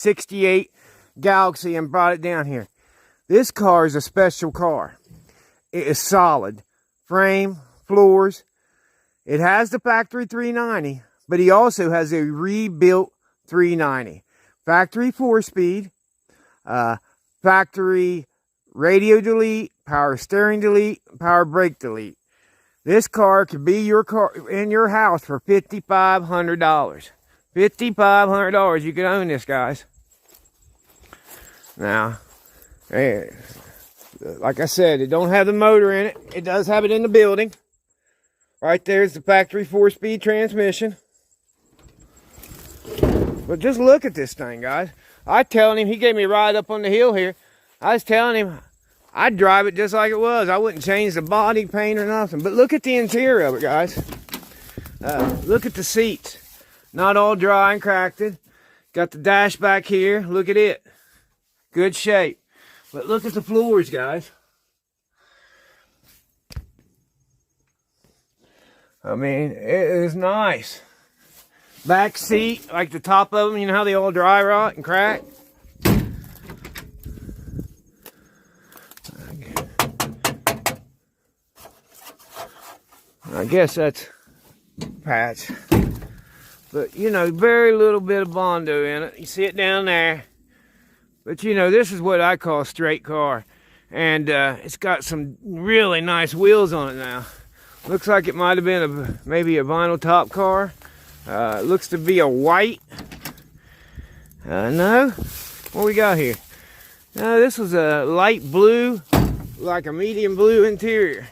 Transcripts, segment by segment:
68 Galaxy and brought it down here. This car is a special car. It is solid. Frame, floors. It has the factory 390, but he also has a rebuilt 390. Factory 4-speed, factory radio delete, power steering delete, power brake delete. This car could be your car in your house for $5,500. $5,500. You could own this, guys. Now, hey, like I said, it don't have the motor in it. It does have it in the building. Right there's the factory 4-speed transmission. But just look at this thing, guys. I telling him, he gave me a ride up on the hill here. I was telling him I'd drive it just like it was. I wouldn't change the body paint or nothing. But look at the interior of it, guys. Look at the seats. Not all dry and cracked. Got the dash back here. Look at it. Good shape. But look at the floors, guys. I mean, it is nice. Back seat, like the top of them, you know how they all dry rot and crack? I guess that's patch. But, you know, very little bit of Bondo in it. You see it down there. But, you know, this is what I call a straight car. And it's got some really nice wheels on it now. Looks like it might have been maybe a vinyl top car. It looks to be a white. No. What we got here? No, this was a light blue, like a medium blue interior.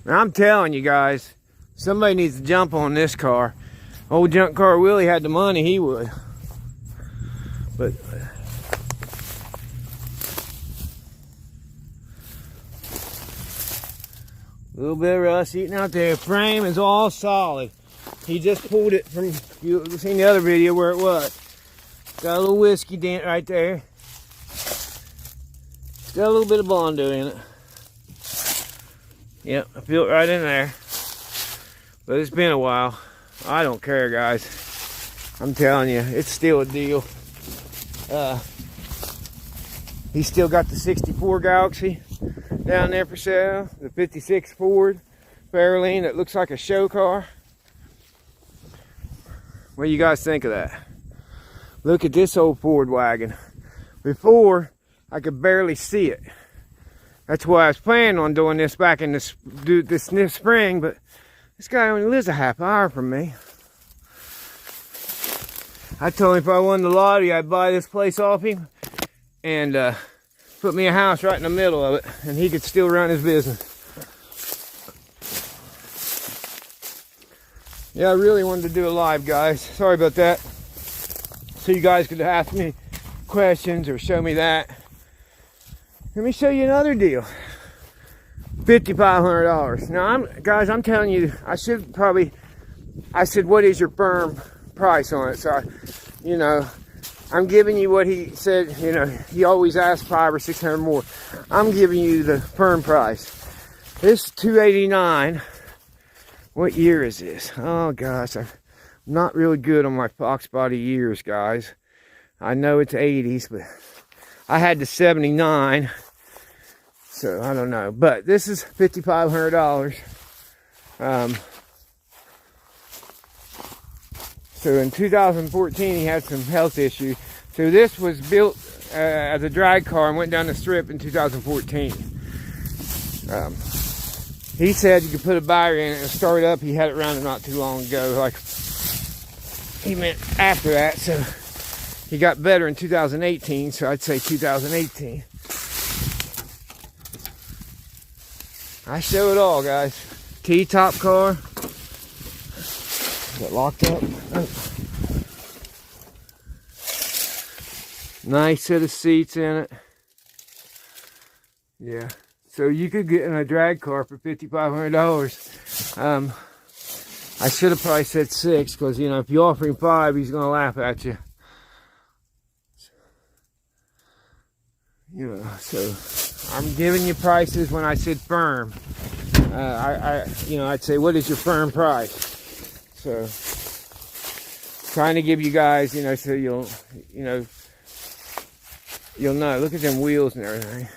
Now, I'm telling you guys, somebody needs to jump on this car. Old Junk Car Willie had the money, he would. But a little bit of rust eating out there. Frame is all solid. He just pulled it from, you've seen the other video where it was. Got a little whiskey dent right there. Got a little bit of Bondo in it. Yep, I feel it right in there. But it's been a while. I don't care, guys. I'm telling you, it's still a deal. He's still got the 64 Galaxy down there for sale. The 56 Ford Fairlane that looks like a show car. What do you guys think of that? Look at this old Ford wagon. Before, I could barely see it. That's why I was planning on doing this back in this spring, but this guy only lives a half hour from me. I told him if I won the lottery, I'd buy this place off him and put me a house right in the middle of it, and he could still run his business. Yeah, I really wanted to do it live, guys. Sorry about that. So you guys could ask me questions or show me that. Let me show you another deal. $5,500. Now, guys, I'm telling you, I said, what is your firm price on it? So, you know, I'm giving you what he said. You know, he always asks $500 or $600 more. I'm giving you the firm price. This is $289. What year is this? Oh gosh, I'm not really good on my Fox body years, guys. I know it's 80s, but I had the 79. So I don't know, but this is $5,500. So in 2014, he had some health issues. So this was built as a drag car and went down the strip in 2014. He said you could put a battery in it and start it up. He had it around not too long ago. Like he meant after that. So he got better in 2018. So I'd say 2018. I show it all, guys. T-top car. Got locked up. Oh. Nice set of seats in it. Yeah. So you could get in a drag car for $5,500. I should have probably said 6 because, you know, if you offer him 5, he's going to laugh at you. You know, so I'm giving you prices when I said firm. You know, I'd say, what is your firm price? So Trying to give you guys, you know, so you'll know. Look at them wheels and everything.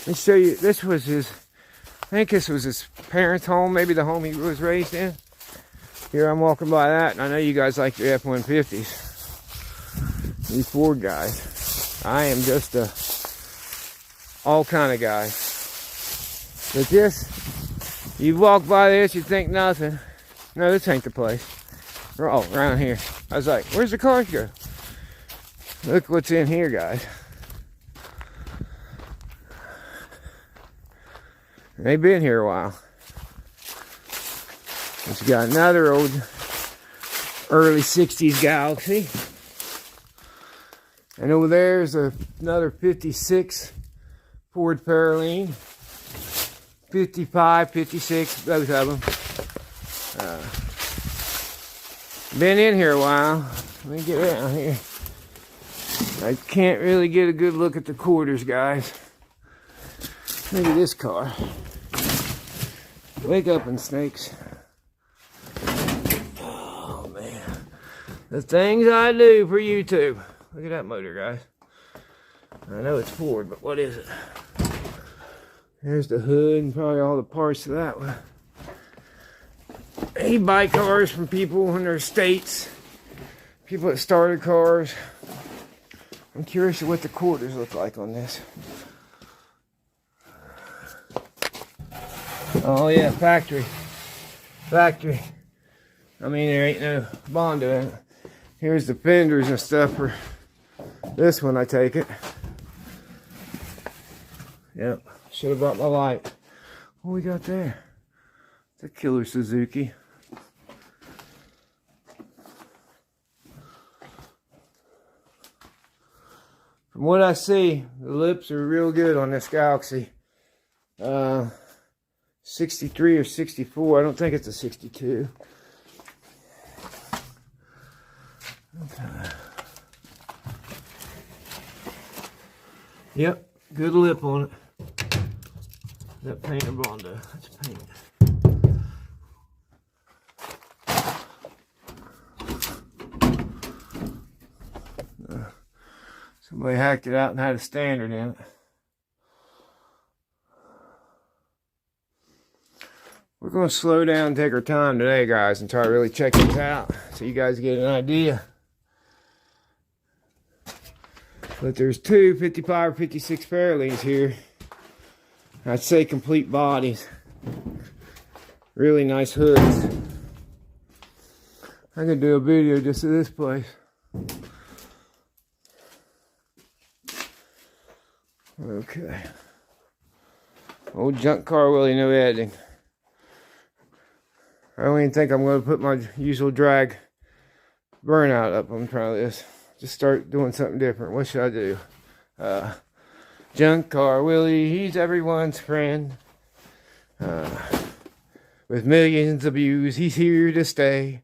Let me show you. This was his, I think this was his parents' home, maybe the home he was raised in. Here I'm walking by that, and I know you guys like your F-150s. These Ford guys. I am just a all kind of guy. But this, you walk by this, you think nothing. No, this ain't the place. Oh, around here. I was like, where's the cars go? Look what's in here, guys. They've been here a while. It's got another old early 60s Galaxy. And over there is another 56 Ford Fairlane. 55, 56, both of them. Been in here a while. Let me get around here. I can't really get a good look at the quarters, guys. Look at this car. Wake up, and snakes. Oh, man. The things I do for YouTube. Look at that motor, guys. I know it's Ford, but what is it? There's the hood and probably all the parts to that one. He buy cars from people in their states. People that started cars. I'm curious what the quarters look like on this. Oh yeah, factory. Factory. I mean, there ain't no bond to it. Here's the fenders and stuff for this one, I take it. Yep, should have brought my light. What we got there? It's a killer Suzuki. From what I see, the lips are real good on this Galaxy. 63 or 64. I don't think it's a 62. Okay. Yep, good lip on it. That paint or Bondo? That's paint. Somebody hacked it out and had a standard in it. We're going to slow down and take our time today, guys, and try to really check this out so you guys get an idea. But there's two 55 or 56 Fairlanes here. I'd say complete bodies. Really nice hoods. I could do a video just of this place. Okay. Old junk car Willie, no editing. I don't even think I'm going to put my usual drag burnout up on trying this. Just start doing something different. What should I do? Junk car Willie, he's everyone's friend. With millions of views, he's here to stay.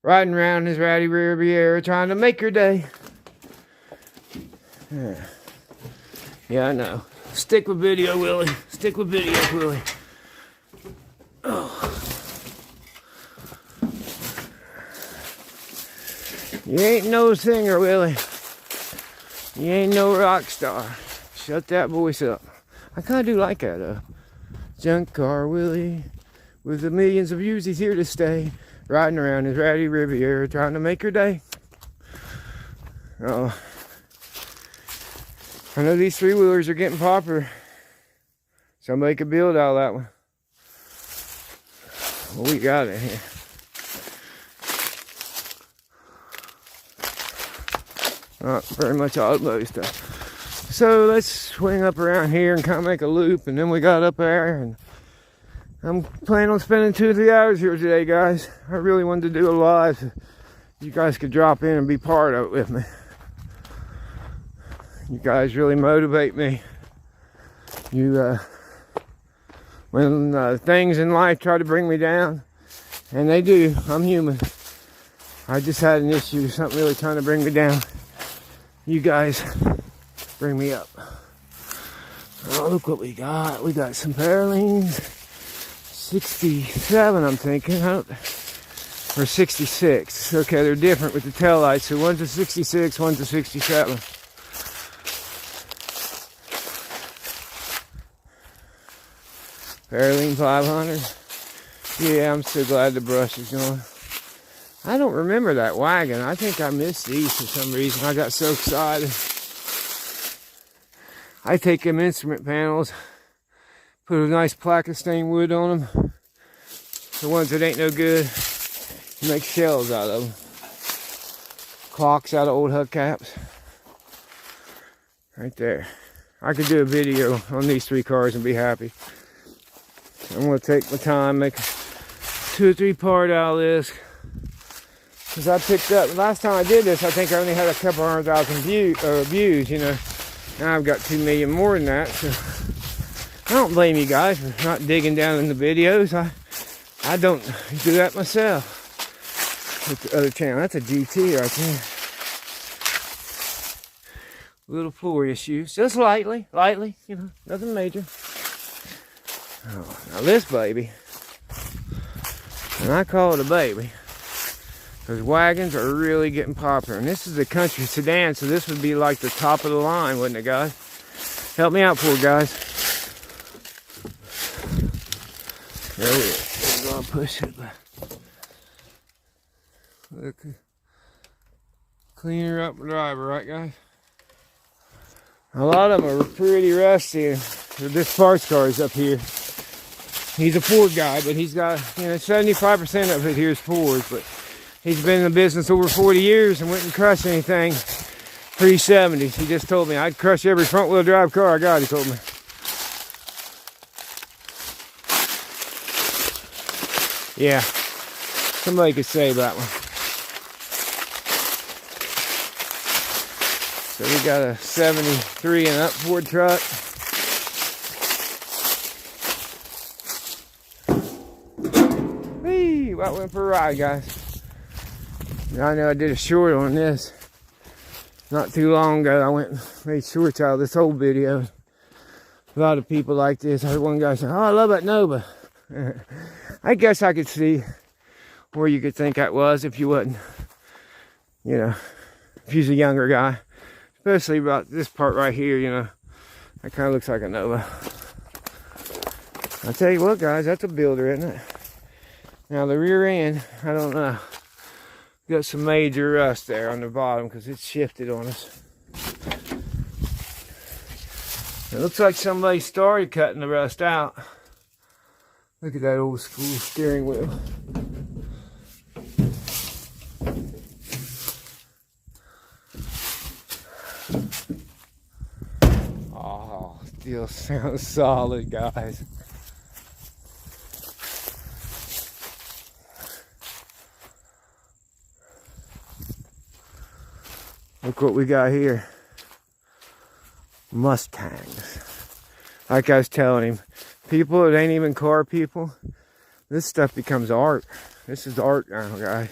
Riding around his ratty Riviera, trying to make your day. Yeah, I know. Stick with video, Willie. Stick with video, Willie. Oh. You ain't no singer, Willie. You ain't no rock star. Shut that voice up. I kind of do like that, though. Junk car Willie, with the millions of views, he's here to stay. Riding around his ratty Riviera, trying to make her day. Oh. I know these three-wheelers are getting popular. Somebody could build out of that one. What we got in here? Not very much automotive stuff. So let's swing up around here and kind of make a loop, and then we got up there, and I'm planning on spending 2 or 3 hours here today, guys. I really wanted to do a live so you guys could drop in and be part of it with me. You guys really motivate me. You, when things in life try to bring me down, and they do, I'm human. I just had an issue, something really trying to bring me down. You guys bring me up. Oh, look what we got. We got some Fairlanes. 67, I'm thinking. or 66. Okay, they're different with the taillights. So one's a 66, one's a 67. Fairlane 500. Yeah, I'm so glad the brush is gone. I don't remember that wagon. I think I missed these for some reason. I got so excited. I take them instrument panels, put a nice plaque of stained wood on them. The ones that ain't no good, you make shells out of them. Clocks out of old hubcaps. Right there. I could do a video on these 3 cars and be happy. I'm going to take my time, make a 2 or 3 part out of this. Because I picked up, last time I did this, I think I only had a couple 100,000 views, you know. Now I've got 2 million more than that. So I don't blame you guys for not digging down in the videos. I don't do that myself. With the other channel, that's a GT right there. Little floor issues, just lightly, you know, nothing major. Oh, now this baby, and I call it a baby, because wagons are really getting popular. And this is a country sedan, so this would be like the top of the line, wouldn't it, guys? Help me out for it, guys. There it is. I'm gonna push it back. Look, cleaner up the driver, right, guys? A lot of them are pretty rusty. This parts car is up here. He's a Ford guy, but he's got, you know, 75% of it here is Fords, but he's been in the business over 40 years and wouldn't crush anything pre-70s. He just told me, I'd crush every front-wheel drive car I got, he told me. Yeah, somebody could say that one. So we got a 73 and up Ford truck. Whee! I went for a ride, guys. I know I did a short on this not too long ago. I went and made shorts out of this whole video. A lot of people like this. I heard one guy say, "Oh, I love that Nova." I guess I could see where you could think that was if you wasn't, you know, if you're a younger guy. Especially about this part right here, you know. That kind of looks like a Nova. I'll tell you what, guys, that's a builder, isn't it? Now, the rear end, I don't know. Got some major rust there on the bottom because it's shifted on us. It looks like somebody started cutting the rust out. Look at that old school steering wheel. Oh, still sounds solid, guys. Look what we got here. Mustangs. Like I was telling him, people that ain't even car people, this stuff becomes art. This is art now, guys.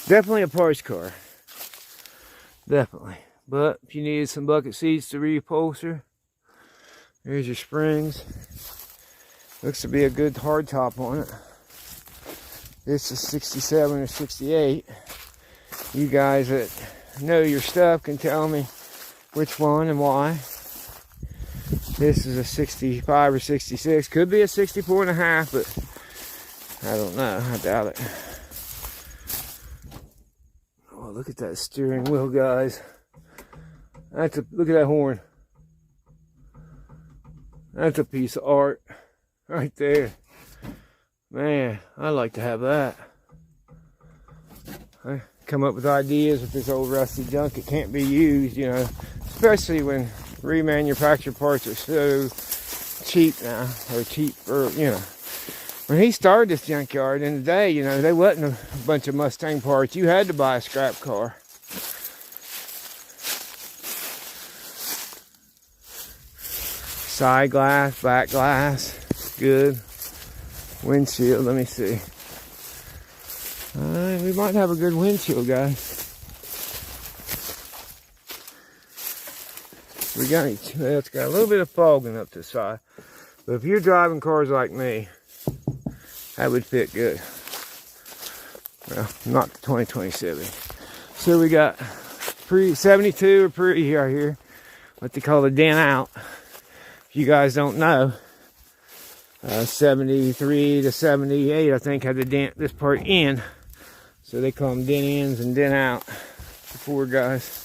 Definitely a parts car. Definitely. But if you needed some bucket seats to reupholster, there's your springs. Looks to be a good hard top on it. This is 67 or 68. You guys that know your stuff can tell me which one and why. This is a 65 or 66. Could be a 64 and a half, but I don't know. I doubt it. Oh, look at that steering wheel, guys. Look at that horn. That's a piece of art right there. Man, I'd like to have that. I come up with ideas with this old rusty junk. It can't be used, you know, especially when remanufactured parts are so cheap now, or cheaper, you know. When he started this junkyard in the day, you know, there wasn't a bunch of Mustang parts. You had to buy a scrap car. Side glass, back glass, good. Windshield, let me see. We might have a good windshield, guys. It's got a little bit of fogging up the side. But if you're driving cars like me, That would fit good. Well, not the 2027. So we got pre-72 or pre right here. What they call the dent out. If you guys don't know, 73 to 78, I think, had to dent this part in. So they call them dent ins and dent out. The Ford guys.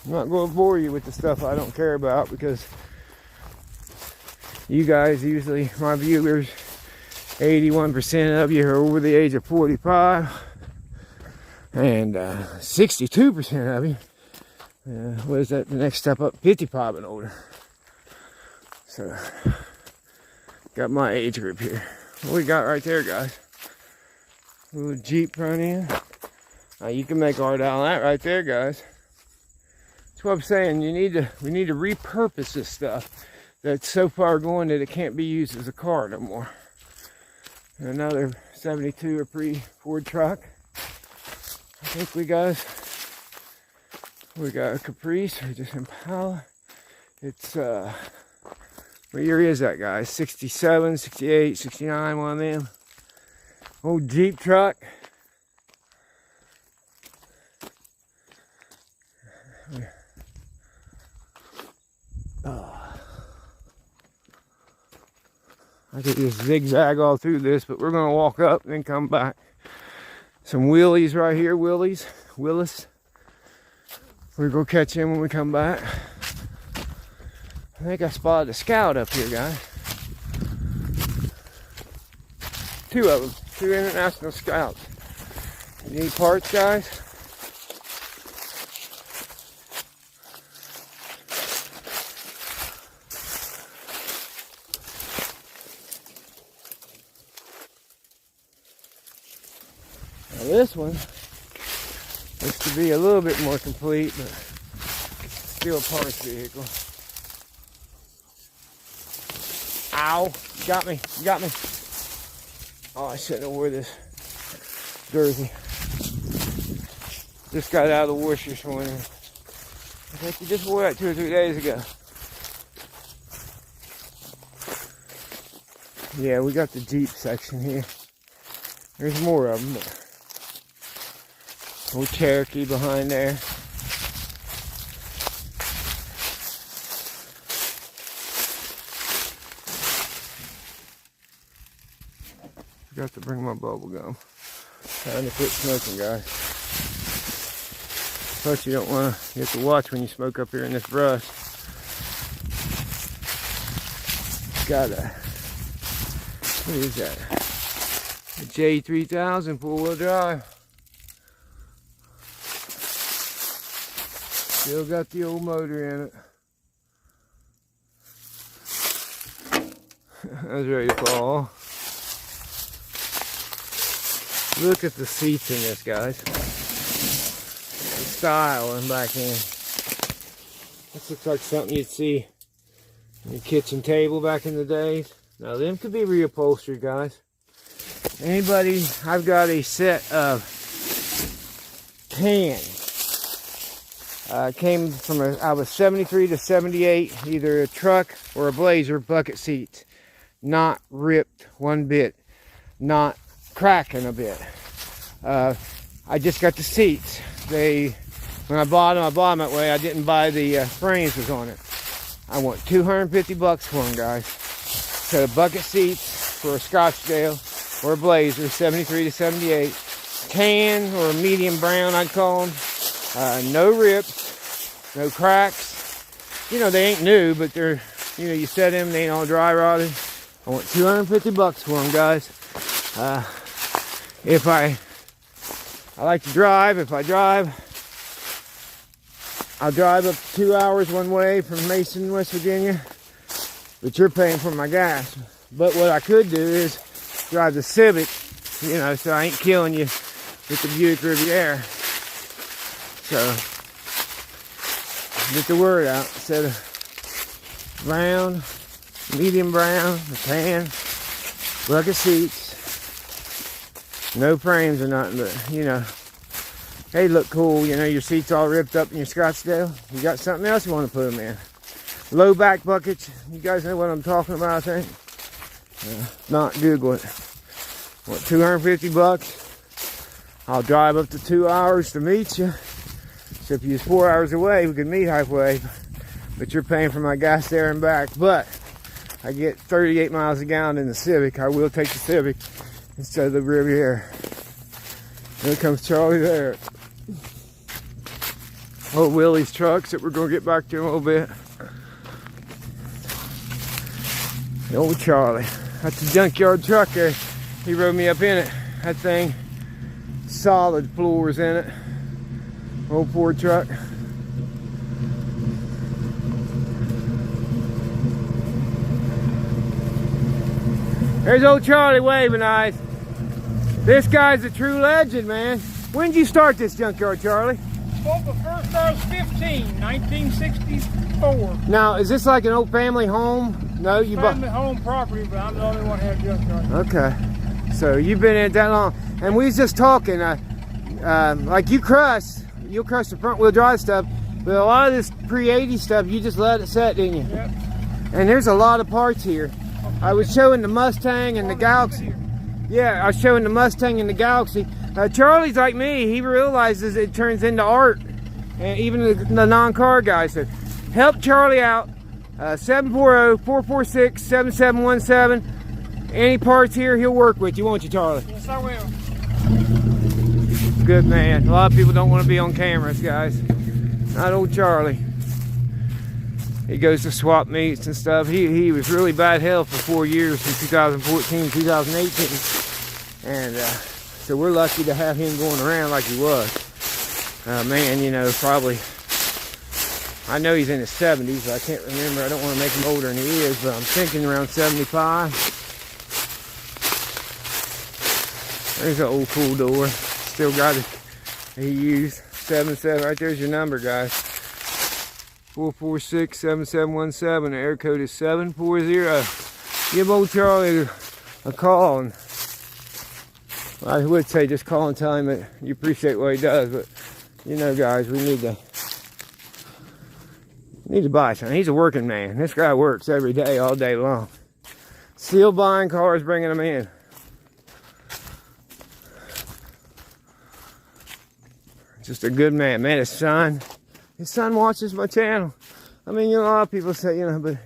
I'm not going to bore you with the stuff I don't care about, because you guys, usually my viewers, 81% of you are over the age of 45, and 62% of you, what is that, the next step up, 55 and older. So, got my age group here. What we got right there, guys? A little Jeep front end. You can make art out of that right there, guys. That's what I'm saying. We need to repurpose this stuff that's so far gone that it can't be used as a car no more. Another 72 or pre-Ford truck. I think we got a Caprice or just Impala. It's what year is that, guys? 67, 68, 69, one of them. Old Jeep truck. I could just zigzag all through this, but we're going to walk up and then come back. Some wheelies right here, Willis. We're going to catch him when we come back. I think I spotted a Scout up here, guys. Two of them. Two International Scouts. You need parts, guys? This one looks to be a little bit more complete, but still a parts vehicle. Ow! You got me. You got me. Oh, I shouldn't have wore this jersey. Just got out of the wash this morning. I think you just wore that 2 or 3 days ago. Yeah, we got the Jeep section here. There's more of them. Old Cherokee behind there. Forgot to bring my bubble gum. Time to quit smoking, guys. Plus, you don't want to. You have to watch when you smoke up here in this brush. Got a. What is that? A J3000 four-wheel drive. Still got the old motor in it. I was ready to fall. Look at the seats in this, guys. The style and back end. This looks like something you'd see on your kitchen table back in the days. Now, them could be reupholstered, guys. Anybody, I've got a set of tan. Came from I was 73 to 78, either a truck or a Blazer bucket seats. Not ripped one bit, not cracking a bit. I just got the seats. When I bought them that way. I didn't buy the frames was on it. I want $250 for them, guys. So the bucket seats for a Scottsdale or a Blazer, 73 to 78. Tan or medium brown, I'd call them. No rips, no cracks. You know, they ain't new, but they're, you know, you set them, they ain't all dry rotted. I want $250 for them, guys. If I like to drive. If I drive, I'll drive up to 2 hours one way from Mason, West Virginia. But you're paying for my gas. But what I could do is drive the Civic, you know, so I ain't killing you with the Buick Riviera. So, get the word out. Instead of brown, medium brown, a tan, bucket seats, no frames or nothing, but, you know, they look cool. You know, your seats all ripped up in your Scottsdale. You got something else you want to put them in. low back buckets. You guys know what I'm talking about, I think. Not Google it. What, 250 bucks? I'll drive up to 2 hours to meet you. So if you're 4 hours away, we could meet halfway. But you're paying for my gas there and back. But I get 38 miles a gallon in the Civic. I will take the Civic instead of the Riviera. Here comes Charlie there. Old Willie's trucks that we're going to get back to in a little bit. The old Charlie. That's a junkyard truck there. He rode me up in it. That thing, solid floors in it. Old Ford truck. There's old Charlie waving eyes. This guy's a true legend, man. When did you start this junkyard, Charlie? Well, the first I was 15, 1964. Now, is this like an old family home? No, you bought Family home property, but I'm the only one who had junkyard. Okay. So you've been in it that long. And we was just talking, like you'll crush the front wheel drive stuff, but a lot of this pre-80 stuff, you just let it set, didn't you? Yep. And there's a lot of parts here. I was showing the Mustang and the Galaxy. Yeah, I was showing the Mustang and the Galaxy. Charlie's like me. He realizes it turns into art. And even the non-car guys. So help Charlie out. 740-446-7717. Any parts here, he'll work with you, won't you, Charlie? Yes, I will. Good man. A lot of people don't want to be on cameras, guys. Not old Charlie. He goes to swap meets and stuff. He was really bad health for 4 years from 2014 2018. And so we're lucky to have him going around like he was. Man, you know, probably, I know he's in his 70s, but I can't remember. I don't want to make him older than he is, but I'm thinking around 75. There's an old cool door. Still got it. He used 77. Right there's your number, guys. 446-7717. The air code is 740. Give old Charlie a call. And I would say just call and tell him that you appreciate what he does, but you know, guys, we need to buy something. He's a working man. This guy works every day, all day long. Still buying cars, bringing them in. Just a good man. Man, his son watches my channel. I mean, you know, a lot of people say, you know, but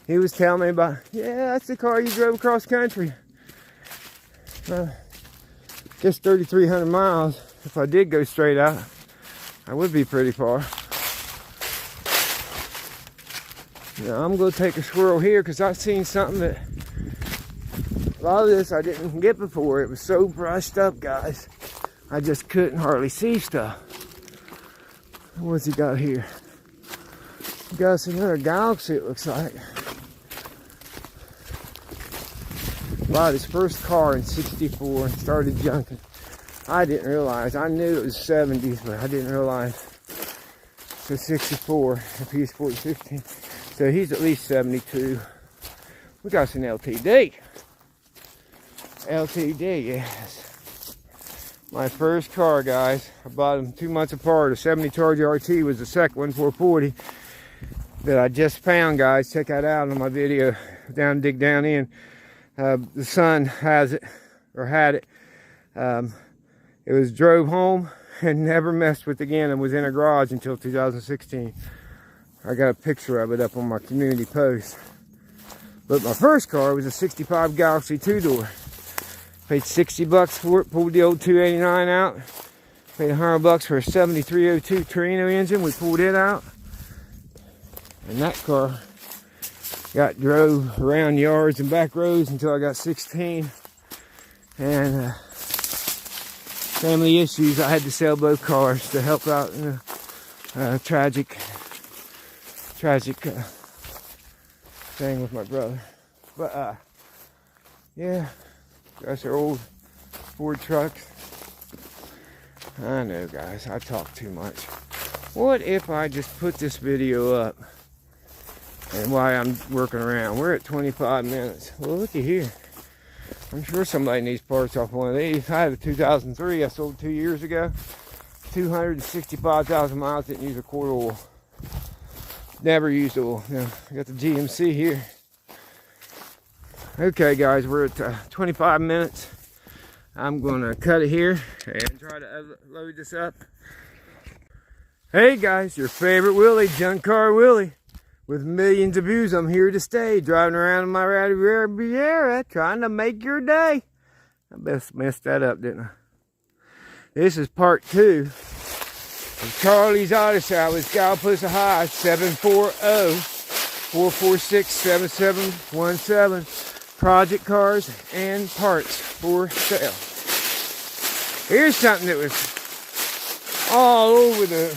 he was telling me about, yeah, that's the car you drove across country. Just 3,300 miles. If I did go straight out, I would be pretty far. Yeah, I'm going to take a swirl here because I've seen something that a lot of this I didn't get before. It was so brushed up, guys. I just couldn't hardly see stuff. What's he got here? He got us another Galaxy, it looks like. Bought his first car in '64 and started junking. I didn't realize. I knew it was 70s, but I didn't realize. So 64, if he's 15. So he's at least 72. We got some LTD. LTD, yes. My first car, guys. I bought them 2 months apart. A 70 Charger RT was the second one, 440, that I just found, guys. Check that out on my video. Dig down in. The son has it, or had it. It was drove home and never messed with again, and was in a garage until 2016. I got a picture of it up on my community post. But my first car was a 65 Galaxy 2-door. Paid 60 bucks for it, pulled the old 289 out. Paid 100 bucks for a 7302 Torino engine. We pulled it out. And that car drove around yards and back roads until I got 16. And family issues, I had to sell both cars to help out in a tragic thing with my brother. But yeah, that's our old Ford trucks. I know, guys, I talk too much. What if I just put this video up and while I'm working around? We're at 25 minutes. Well, looky here. I'm sure somebody needs parts off one of these. I had a 2003 I sold 2 years ago. 265,000 miles, didn't use a quart of oil. never used oil. Now, I got the GMC here. Okay, guys, we're at 25 minutes. I'm gonna cut it here and try to load this up. Hey guys, your favorite Willie, Junkyard Willie. With millions of views, I'm here to stay. Driving around in my Riviera, trying to make your day. I best messed that up, didn't I? This is part 2 of Charlie's Auto Sale with Gallipolis, Ohio, 740-446-7717. Project cars and parts for sale. Here's something that was all over the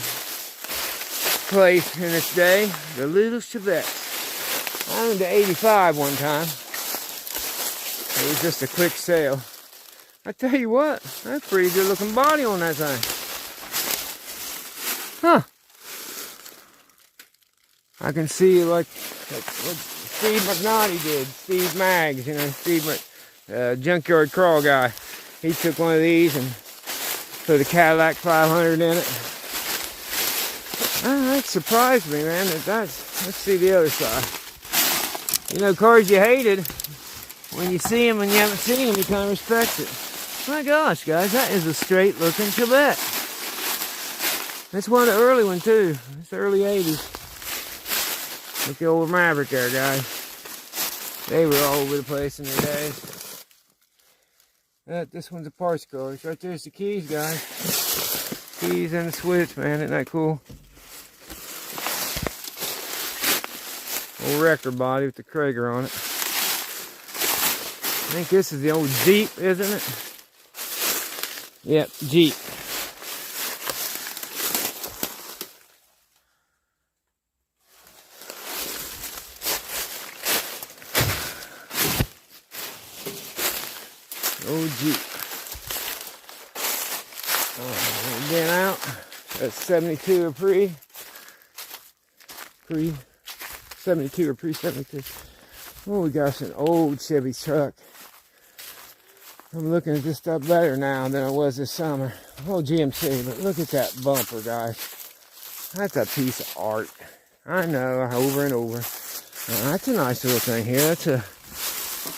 place in its day. The little Chevette. I owned the 85 one time. It was just a quick sale. I tell you what, that's a pretty good looking body on that thing. Huh. I can see like what Steve McNaughty did. Steve Maggs, you know, Junkyard Crawl guy. He took one of these and put a Cadillac 500 in it. That surprised me, man. Let's see the other side. You know, cars you hated, when you see them and you haven't seen them, you kind of respect it. My gosh, guys, that is a straight looking Chevette. That's one of the early ones too. It's the early 80s. Look at the old Maverick there, guys. They were all over the place in their days. This one's a parts car. Right there's the keys, guys. Keys and the switch, man. Isn't that cool? Old wrecker body with the Krager on it. I think this is the old Jeep, isn't it? Yep, Jeep. Old Jeep. Again out. That's 72 or pre 72 or pre 72. Oh, we got an old Chevy truck. I'm looking at this stuff better now than I was this summer. Oh, GMC, but look at that bumper, guys. That's a piece of art. I know, over and over. That's a nice little thing here. That's a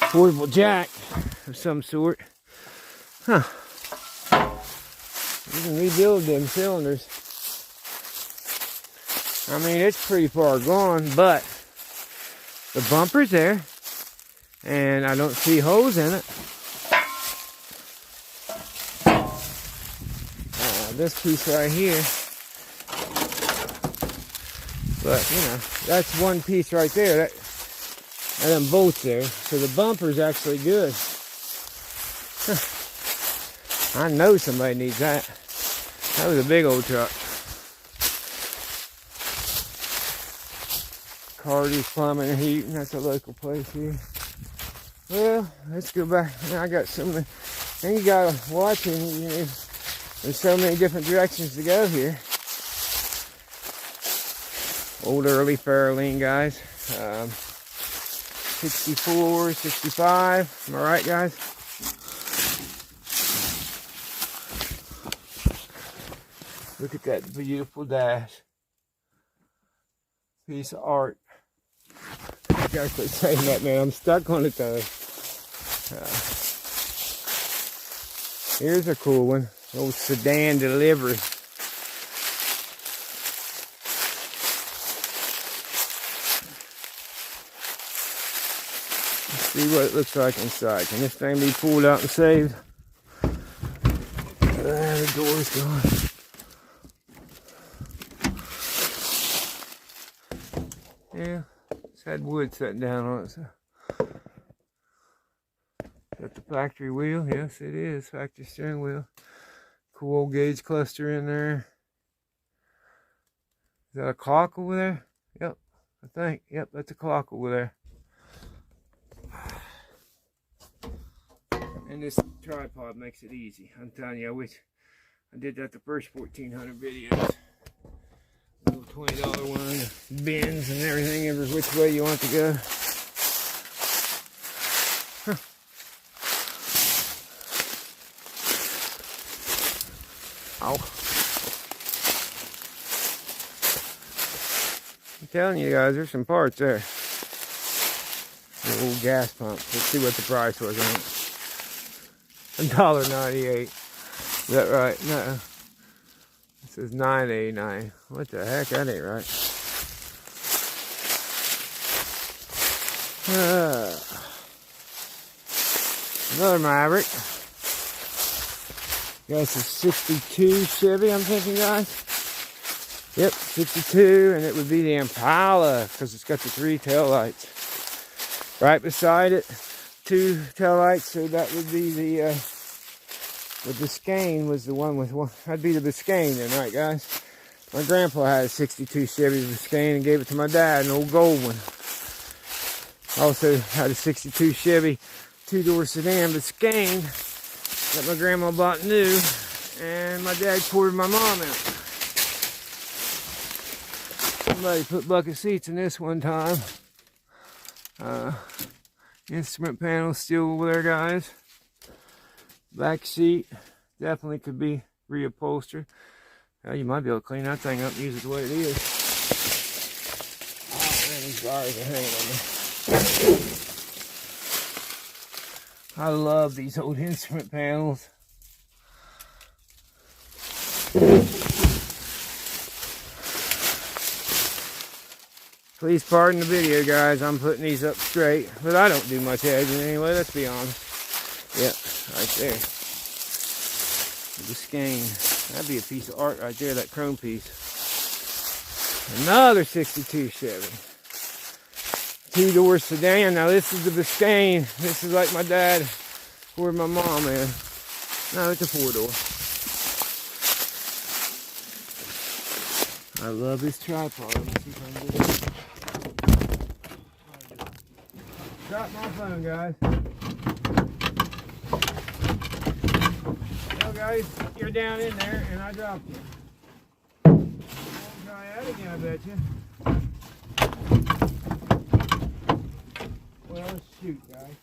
portable jack of some sort. Huh. You can rebuild them cylinders. I mean, it's pretty far gone, but the bumper's there. And I don't see holes in it. This piece right here. But, you know, that's one piece right there. And then bolts there. So the bumper's actually good. I know somebody needs that. That was a big old truck. Carter's Plumbing and Heating. That's a local place here. Well, let's go back. I got so many. And you gotta watch it. You know, there's so many different directions to go here. Old early Fairlane, guys. 64, 65. Am I right, guys? Look at that beautiful dash. Piece of art. I gotta quit saying that, man. I'm stuck on it though. Here's a cool one. Old sedan delivery. Let's see what it looks like inside. Can this thing be pulled out and saved? The door's gone. Yeah, it's had wood sitting down on it. So. Is that the factory wheel? Yes, it is. Factory steering wheel. Cool old gauge cluster in there. Is that a clock over there? Yep, I think. Yep, that's a clock over there. And this tripod makes it easy. I'm telling you, I wish I did that the first 1,400 videos. Little $20 one, bins and everything, every which way you want to go. Huh. Ow. telling you guys, there's some parts there. The old gas pump. Let's see what the price was on it. $1.98. Is that right? No. It says $9.89. What the heck? That ain't right. Another Maverick. That's a 62 Chevy, I'm thinking, guys. Yep, 62, and it would be the Impala because it's got the 3 tail lights. Right beside it, 2 tail lights, so that would be the Biscayne was the one with one. That'd be the Biscayne then, right, guys? My grandpa had a 62 Chevy Biscayne and gave it to my dad, an old gold one. Also had a 62 Chevy 2-door sedan Biscayne that my grandma bought new, and my dad poured my mom out. Somebody put bucket seats in this one time. Instrument panel still over there, guys. Back seat definitely could be reupholstered. Well, you might be able to clean that thing up and use it the way it is. Oh man, these bars are hanging on me. I love these old instrument panels. Please pardon the video, guys. I'm putting these up straight, but I don't do much edging anyway, let's be honest. Yep, right there. The Biscayne. That'd be a piece of art right there, that chrome piece. Another 62 Chevy. 2-door sedan. Now this is the Biscayne. This is like my dad or my mom in. No, it's a 4-door. I love this tripod. Let's see if I can get it. Drop my phone, guys. Well, guys, you're down in there and I dropped it. I'll try that again, I bet you. Well, shoot, guys.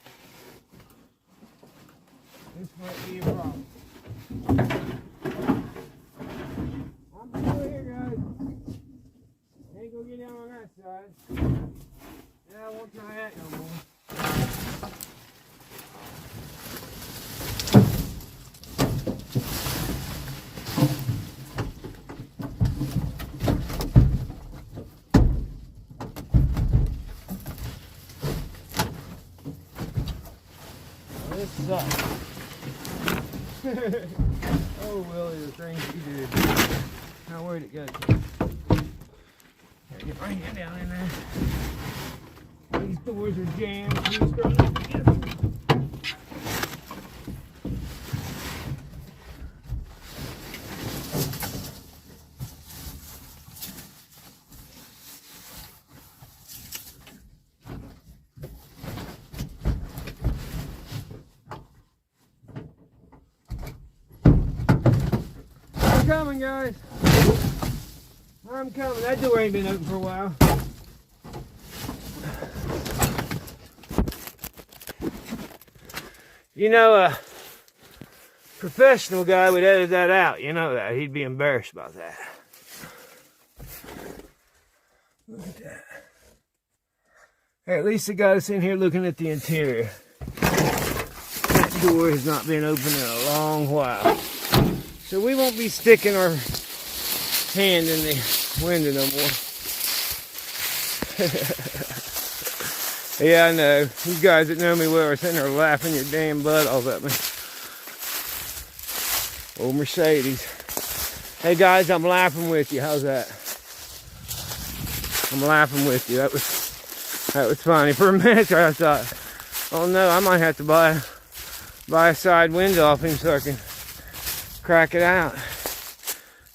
This might be a problem. I'm still here, guys. Ain't gonna get down on that side. Yeah, I won't try that no more. This sucks. Oh, Willie, the things you do. Now, where'd it go? Get my hand down in there. These doors are jammed. Please don't forget them. I'm coming, guys. I'm coming. That door ain't been open for a while. You know, a professional guy would edit that out. You know that. He'd be embarrassed about that. Look at that. Hey, at least they got us in here looking at the interior. That door has not been open in a long while. So we won't be sticking our hand in the window no more. Yeah, I know. You guys that know me well are sitting there laughing your damn butt off at me. Old Mercedes. Hey guys, I'm laughing with you. How's that? I'm laughing with you. That was funny. For a minute there I thought, oh no, I might have to buy a side window off him so I can crack it out.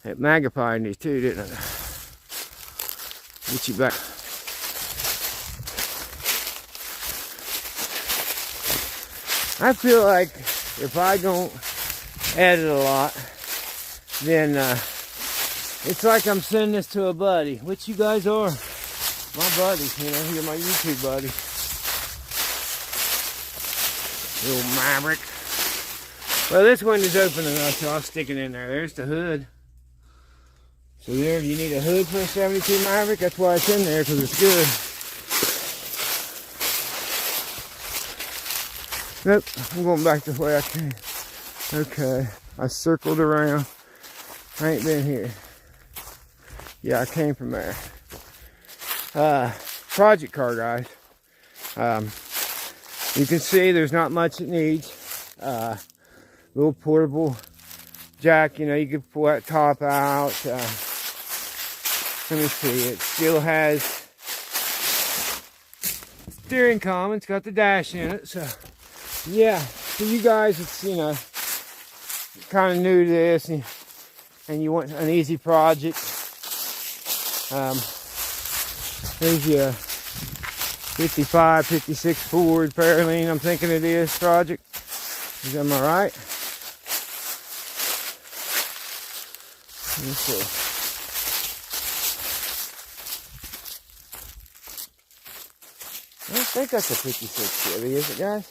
It magnified me too, didn't it? Get you back. I feel like if I don't edit a lot, then it's like I'm sending this to a buddy, which you guys are. My buddies, you know, you're my YouTube buddies. Little Maverick. Well, this window's open enough, so I'll stick it in there. There's the hood. So there, if you need a hood for a 72 Maverick, that's why it's in there, because it's good. Nope, I'm going back the way I came. Okay, I circled around. I ain't been here. Yeah, I came from there. Project car, guys. You can see there's not much it needs. Little portable jack, you know, you could pull that top out. Let me see, it still has steering column. It's got the dash in it, so yeah. For you guys, it's, you know, kind of new to this, and you want an easy project. There's your 55, 56 Ford Fairlane, I'm thinking it is, project. Am I right? Let me see. I don't think that's a 56 Chevy, is it, guys?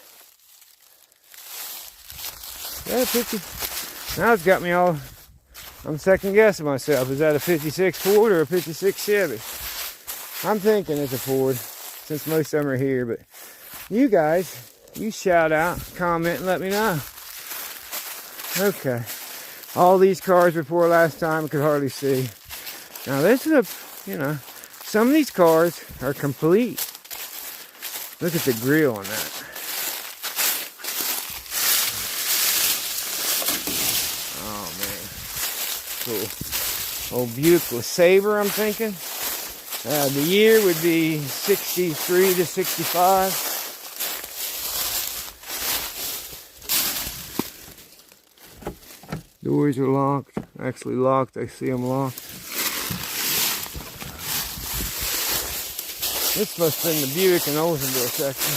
Is that a 50? Now it's got me all, I'm second guessing myself. Is that a 56 Ford or a 56 Chevy? I'm thinking it's a Ford, since most of them are here, but you guys, you shout out, comment, and let me know. Okay. All these cars before last time I could hardly see. Now this is a, you know, some of these cars are complete. Look at the grill on that. Oh man. Cool. Old Buick with Sabre, I'm thinking. The year would be 63 to 65. Doors are locked. Actually locked. I see them locked. This must have been the Buick and Oldsmobile section.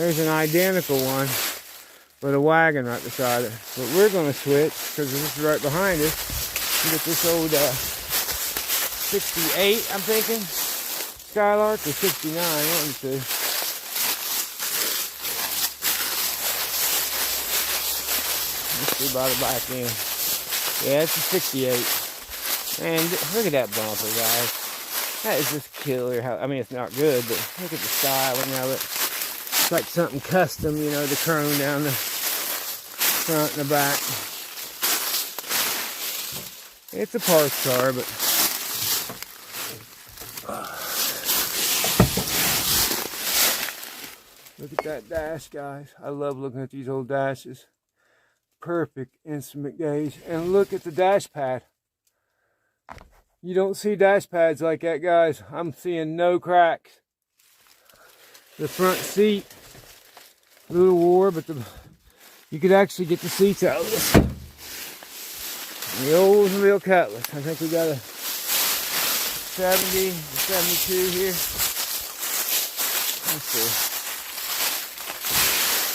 There's an identical one, but a wagon right beside it. But we're going to switch, because this is right behind us. Get this old 68, I'm thinking. Skylark, or 69, one of the two. Let's see about the back end. Yeah, it's a 68. And look at that bumper, guys. That is just killer. I mean, it's not good, but look at the styling of it. It's like something custom, you know, the chrome down the front and the back. It's a parts car, but look at that dash, guys. I love looking at these old dashes. Perfect instrument gauge. And look at the dash pad. You don't see dash pads like that, guys. I'm seeing no cracks. The front seat, a little wore, but you could actually get the seats out of this. The Oldsmobile Cutlass. I think we got a 70 to 72 here. Let's see.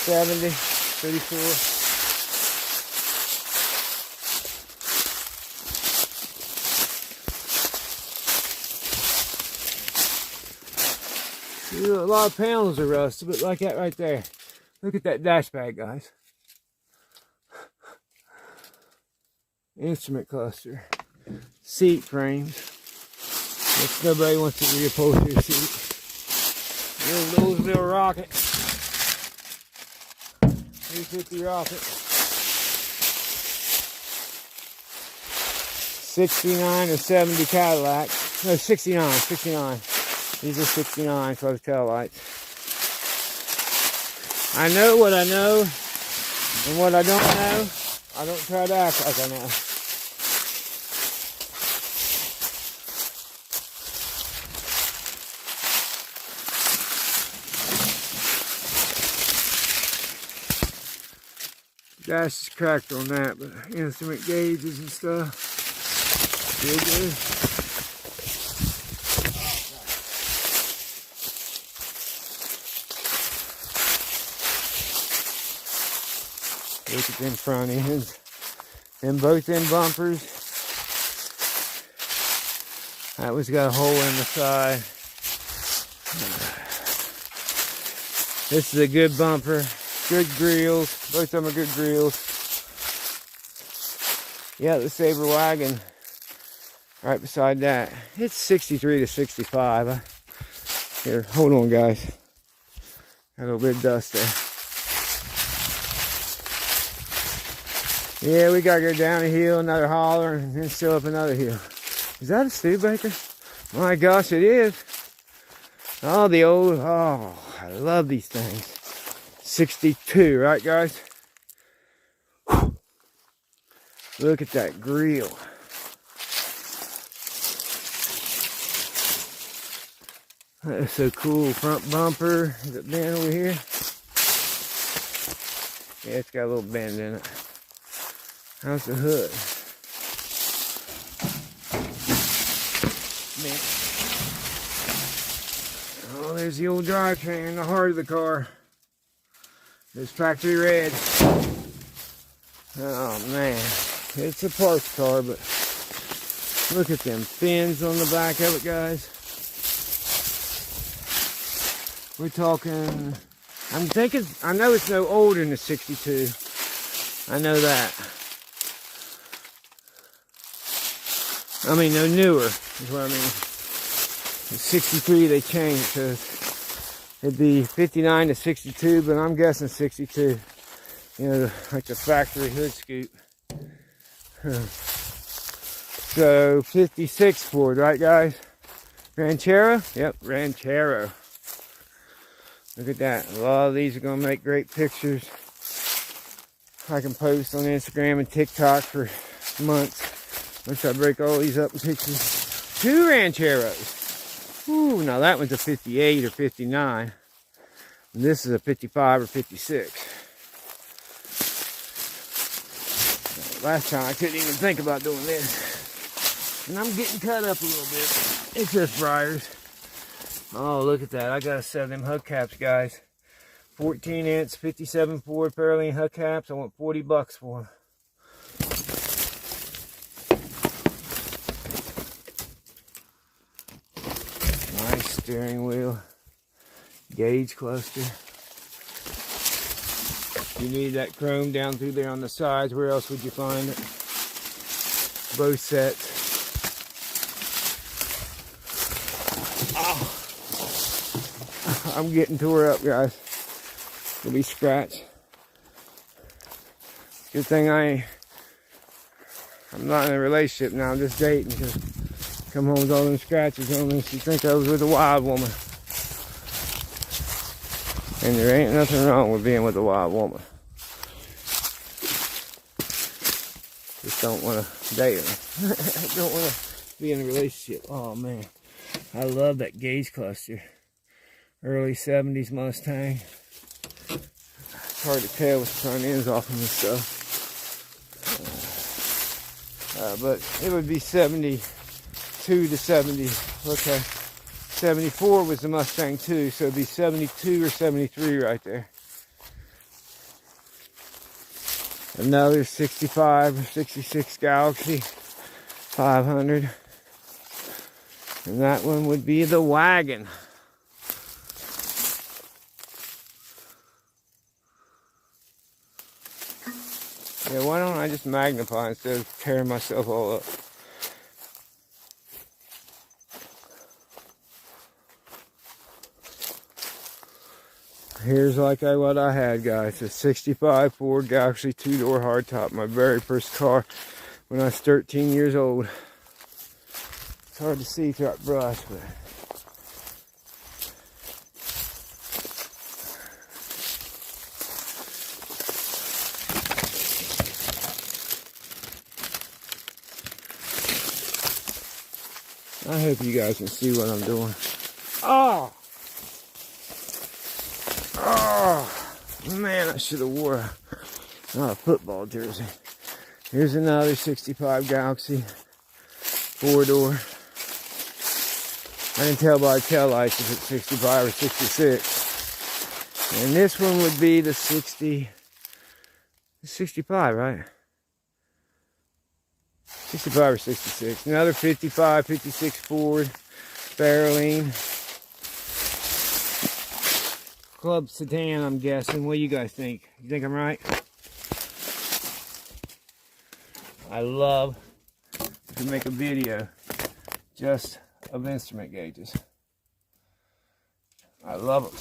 70, 34. A lot of panels are rusted, but like that right there. Look at that dash pad, guys. Instrument cluster. Seat frames. If nobody wants to reupholster your seat. Little Oldsmobile Rocket. 350 Rocket. 69 or 70 Cadillac. No, 69. These are 69 for the tail lights. I know what I know, and what I don't know, I don't try to act like I know. Dash is cracked on that, but instrument gauges and stuff, still good. Look at them front ends. Them both end bumpers. That one's got a hole in the side. This is a good bumper. Good grills. Both of them are good grills. Yeah, the Sabre wagon right beside that. It's 63 to 65. Here, hold on, guys. Got a little bit of dust there. Yeah, we gotta go down a hill, another holler, and then still up another hill. Is that a Studebaker? My gosh, it is. Oh, the old, oh, I love these things. 62, right, guys? Whew. Look at that grill. That is so cool. Front bumper. Is it bent over here? Yeah, it's got a little bend in it. How's the hood? Oh, there's the old drivetrain in the heart of the car. It's factory red. Oh man, it's a parts car, but look at them fins on the back of it, guys. We're talking, I'm thinking, I know it's no older than the 62. I know that. I mean, no newer is what I mean. The 63 they changed, so it'd be 59 to 62, but I'm guessing 62. You know, like the factory hood scoop. So 56 Ford, right, guys? Ranchero? Yep, Ranchero. Look at that. A lot of these are going to make great pictures. I can post on Instagram and TikTok for months. Once I break all these up in pictures. 2 Rancheros. Ooh, now that one's a 58 or 59. And this is a 55 or 56. Last time I couldn't even think about doing this. And I'm getting cut up a little bit. It's just briars. Oh, look at that. I gotta sell them hubcaps, guys. 14-inch 57 Ford Fairlane hubcaps. I want $40 for them. Nice steering wheel. Gauge cluster. You need that chrome down through there on the sides. Where else would you find it? Both sets. Oh. I'm getting tore up, guys. It'll be scratched. Good thing I'm not in a relationship now. I'm just dating. Cause come home with all them scratches on me. She think I was with a wild woman. And there ain't nothing wrong with being with a wild woman. Just don't want to date her. Don't want to be in a relationship. Oh man, I love that gauge cluster. Early 70s Mustang. It's hard to tell with the front ends off of this stuff. But it would be 72 to 70. Okay. 74 was the Mustang too, so it'd be 72 or 73 right there. Another 65 or 66 Galaxy 500. And that one would be the wagon. Yeah, why don't I just magnify instead of tearing myself all up? Here's like what I had, guys. A 65 Ford Galaxy 2-door hardtop. My very first car when I was 13 years old. It's hard to see through that brush, but... I hope you guys can see what I'm doing. Oh! Oh, man, I should have wore a football jersey. Here's another 65 Galaxy 4-door. I can tell by the tail lights if it's 65 or 66. And this one would be the 65, right? 65 or 66. Another 55, 56 Ford Fairlane. Club sedan, I'm guessing. What do you guys think? You think I'm right? I love to make a video just of instrument gauges. I love them.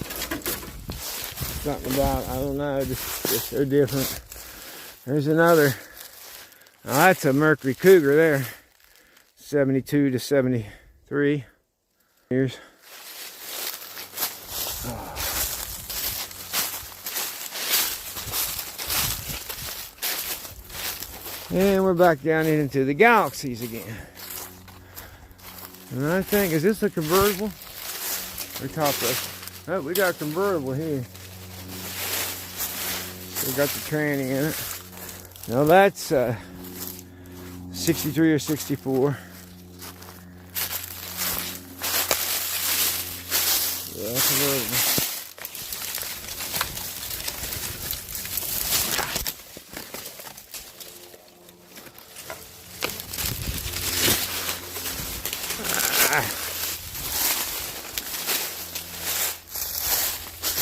Something about, I don't know, just they're different. There's another. Now that's a Mercury Cougar there. 72 to 73 years. Oh. And we're back down into the galaxies again. And I think, is this a convertible? Or topless? Oh, we got a convertible here. We got the tranny in it. Now that's 63 or 64. Yeah, convertible.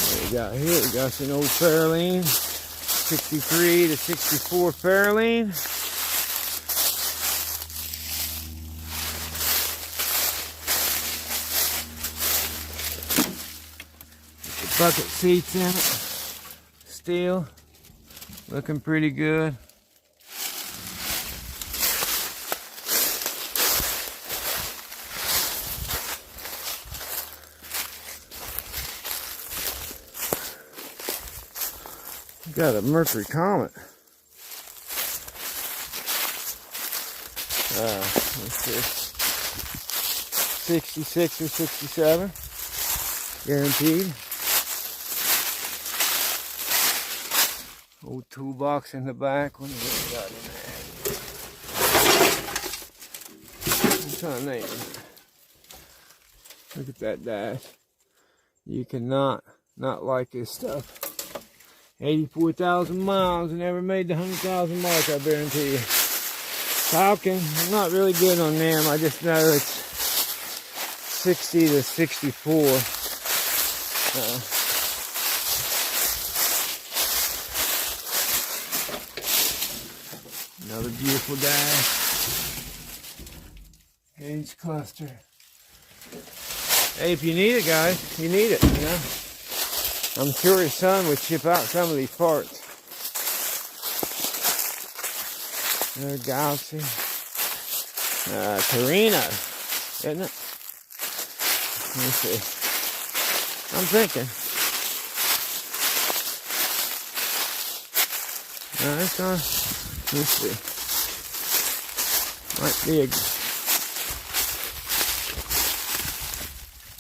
What we got here? We got an old Fairlane, 63 to 64 Fairlane. The bucket seats in it, steel, looking pretty good. Got a Mercury Comet. Let's see. 66 or 67. Guaranteed. Old toolbox in the back. What do we got in there? I'm trying to name it. Look at that dash. You cannot not like this stuff. 84,000 miles and never made the 100,000 mark, I guarantee you. Falcon, I'm not really good on them. I just know it's 60 to 64. Another beautiful dash. Gauge cluster. Hey, if you need it, guys, you need it, you know. I'm sure his son would ship out some of these parts. Another Galaxy. Torino, isn't it? Let me see. I'm thinking. No, it's not. Let's see. Might be a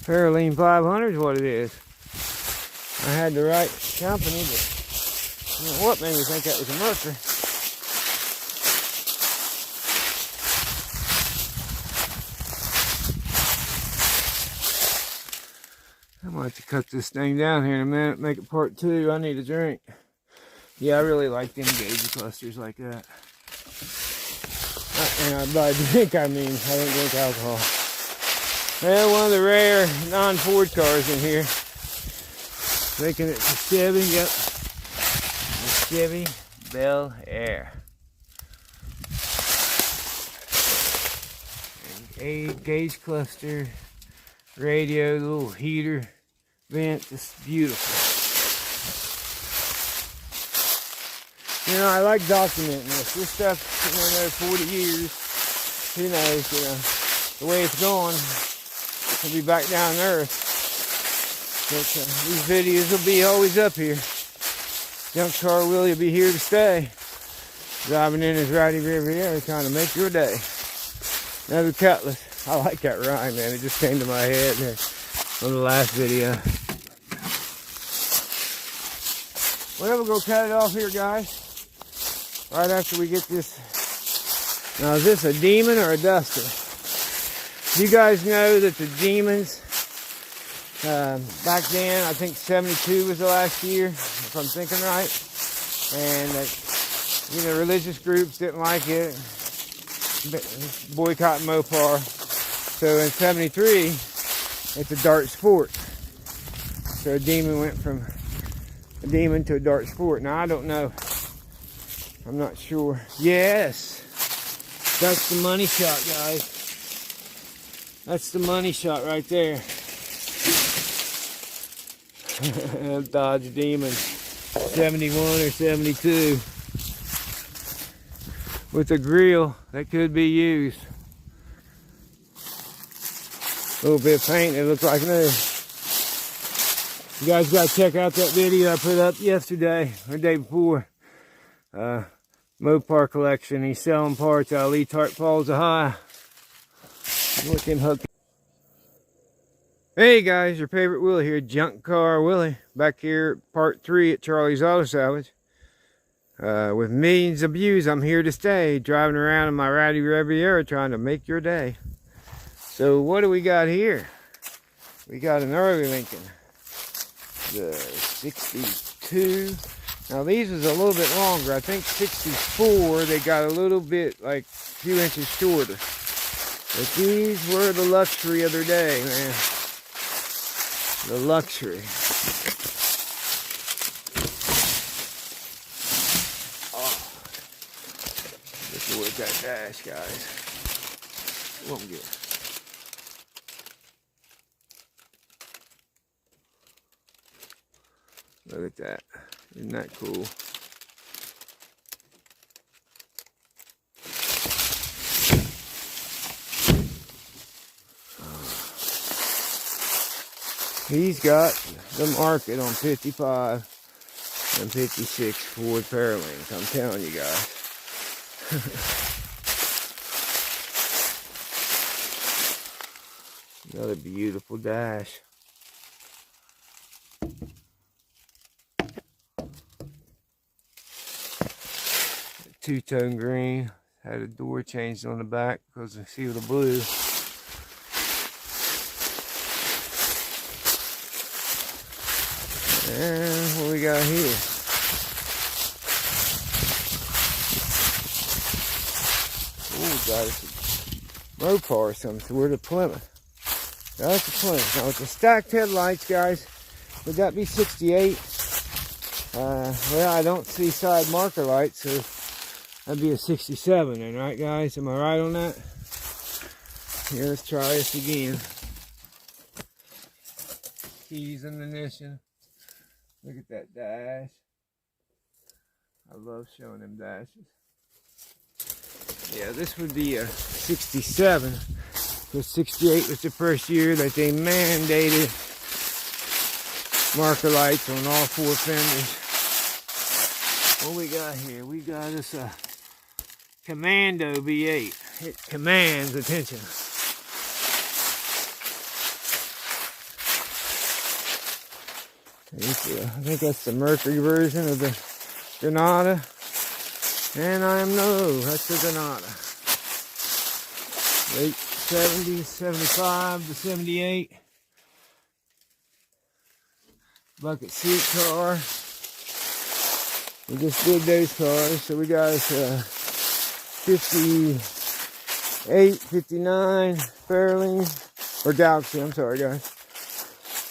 Fairlane 500 is what it is. I had the right company, but you know what made me think that was a Mercury. I might have to cut this thing down here in a minute, make it part 2. I need a drink. Yeah, I really like them gauge clusters like that. And by drink, I mean I don't drink alcohol. Well, one of the rare non-Ford cars in here. Making it for Chevy, yep. The Chevy Bel Air. A gauge cluster, radio, little heater, vent, just beautiful. You know, I like documenting this. This stuff, sitting there 40 years, who knows, you know, the way it's going, it'll be back down to earth. But these videos will be always up here. Junk Car Willie will be here to stay. Driving in his Rowdy Riviera trying to make your day. Another Cutlass. I like that rhyme, man. It just came to my head on the last video. Well, we're going to cut it off here, guys. Right after we get this. Now, is this a Demon or a Duster? You guys know that the Demons... back then, I think 72 was the last year, if I'm thinking right. And, you know, religious groups didn't like it. Boycotting Mopar. So in 73, it's a Dart Sport. So a Demon went from a Demon to a Dart Sport. Now, I don't know. I'm not sure. Yes. That's the money shot, guys. That's the money shot right there. Dodge Demon 71 or 72 with a grill that could be used. A little bit of paint, it looks like new. You guys gotta check out that video I put up yesterday or the day before. Mopar collection. He's selling parts out of Lee Tart Falls, Ohio. Looking hook. Hey guys, your favorite Willie here, Junk Car Willie, back here, part 3 at Charlie's Auto Salvage. With millions of views, I'm here to stay, driving around in my rowdy Riviera trying to make your day. So what do we got here? We got an early Lincoln, the 62. Now these is a little bit longer. I think 64, they got a little bit, like a few inches shorter. But these were the luxury of their day, man. The luxury. Oh. Let's look at that dash, guys. Won't get. Look at that. Isn't that cool? He's got the market on 55 and 56 Ford Fairlanes. I'm telling you guys. Another beautiful dash. Two-tone green. Had a door changed on the back because of seal the blue. And what we got here? Oh, got us a Mopar or something. So we're the Plymouth. That's the Plymouth. Now with the stacked headlights, guys, would that be 68? Well, I don't see side marker lights, so that'd be a 67 then, right guys? Am I right on that? Here, let's try this again. Keys and ignition. Look at that dash. I love showing them dashes. Yeah, this would be a 67. Because 68 was the first year that they mandated marker lights on all 4 fenders. What we got here? We got us a Commando V8. It commands attention. I think that's the Mercury version of the Granada. And that's the Granada. Late 70s, 75 to 78. Bucket seat car. We just did those cars, so we got us 58, 59 Fairlane, or Galaxy, I'm sorry guys.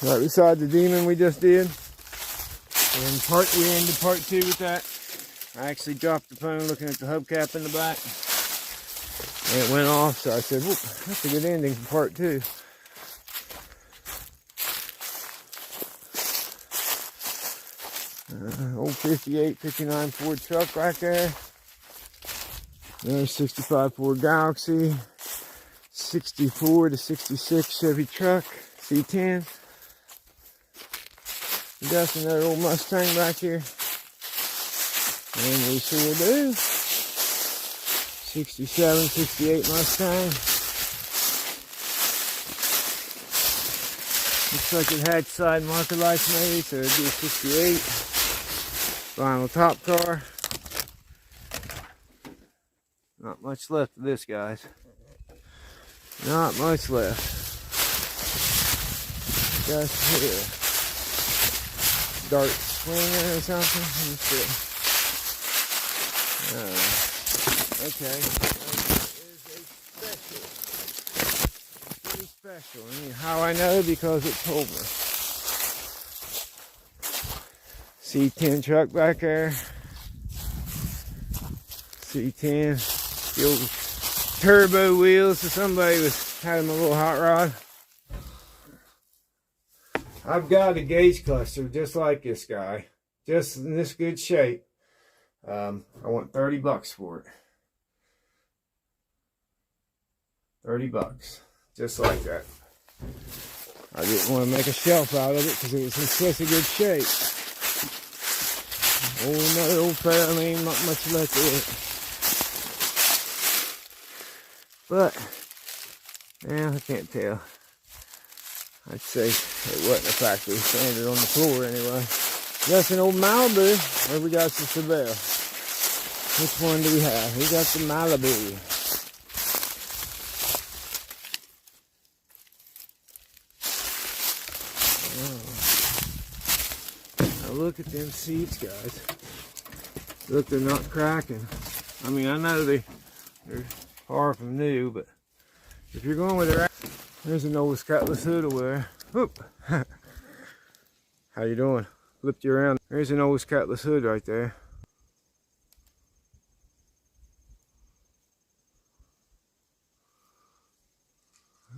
Right beside the Demon we just did. And we're into part 2 with that. I actually dropped the phone looking at the hubcap in the back. And it went off, so I said, whoop, that's a good ending for part 2. Old 58, 59 Ford truck right there. There's 65 Ford Galaxy. 64 to 66 Chevy truck, C10. We got another old Mustang back here. And we sure do. 67, 68 Mustang. Looks like it had side marker lights maybe, so it'd be a 68. Vinyl top car. Not much left of this, guys. Not much left. Just here. Dark Swinger or something. Let's see. Okay. That is a special. Pretty special. And how I know? Because it told me. C10 truck back there. C10. The old turbo wheels, so somebody was having a little hot rod. I've got a gauge cluster just like this guy, just in this good shape. I want $30 for it. $30, just like that. I didn't want to make a shelf out of it because it was in such a good shape. Oh no, old Fairlane, not much left of it. But, yeah, I can't tell. I'd say it wasn't a factory standard on the floor anyway. That's an old Malibu, or we got the Chevy. Which one do we have? We got the Malibu. Oh. Now look at them seats, guys. Look, they're not cracking. I mean, I know they're far from new, but if you're going with a... There's an old Cutlass hood to wear. Whoop. How you doing? Flipped you around. There's an old Cutlass hood right there.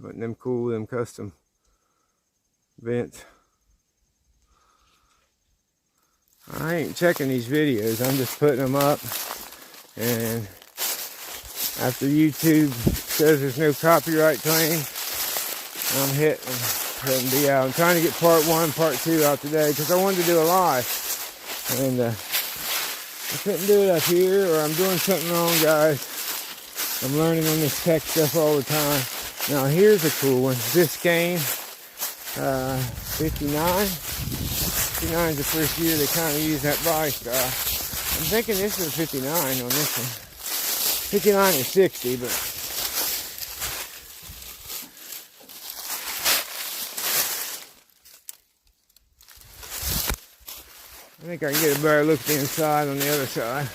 Letting them cool them custom vents. I ain't checking these videos. I'm just putting them up. And after YouTube says there's no copyright claim, I'm hitting be out. I'm trying to get part 1, part 2 out today because I wanted to do a live. And I couldn't do it up here, or I'm doing something wrong, guys. I'm learning on this tech stuff all the time. Now here's a cool one. Biscayne 59. 59 is the first year they kind of used that body style. I'm thinking this is 59 on this one. 59 or 60, but I think I can get a better look at the inside on the other side.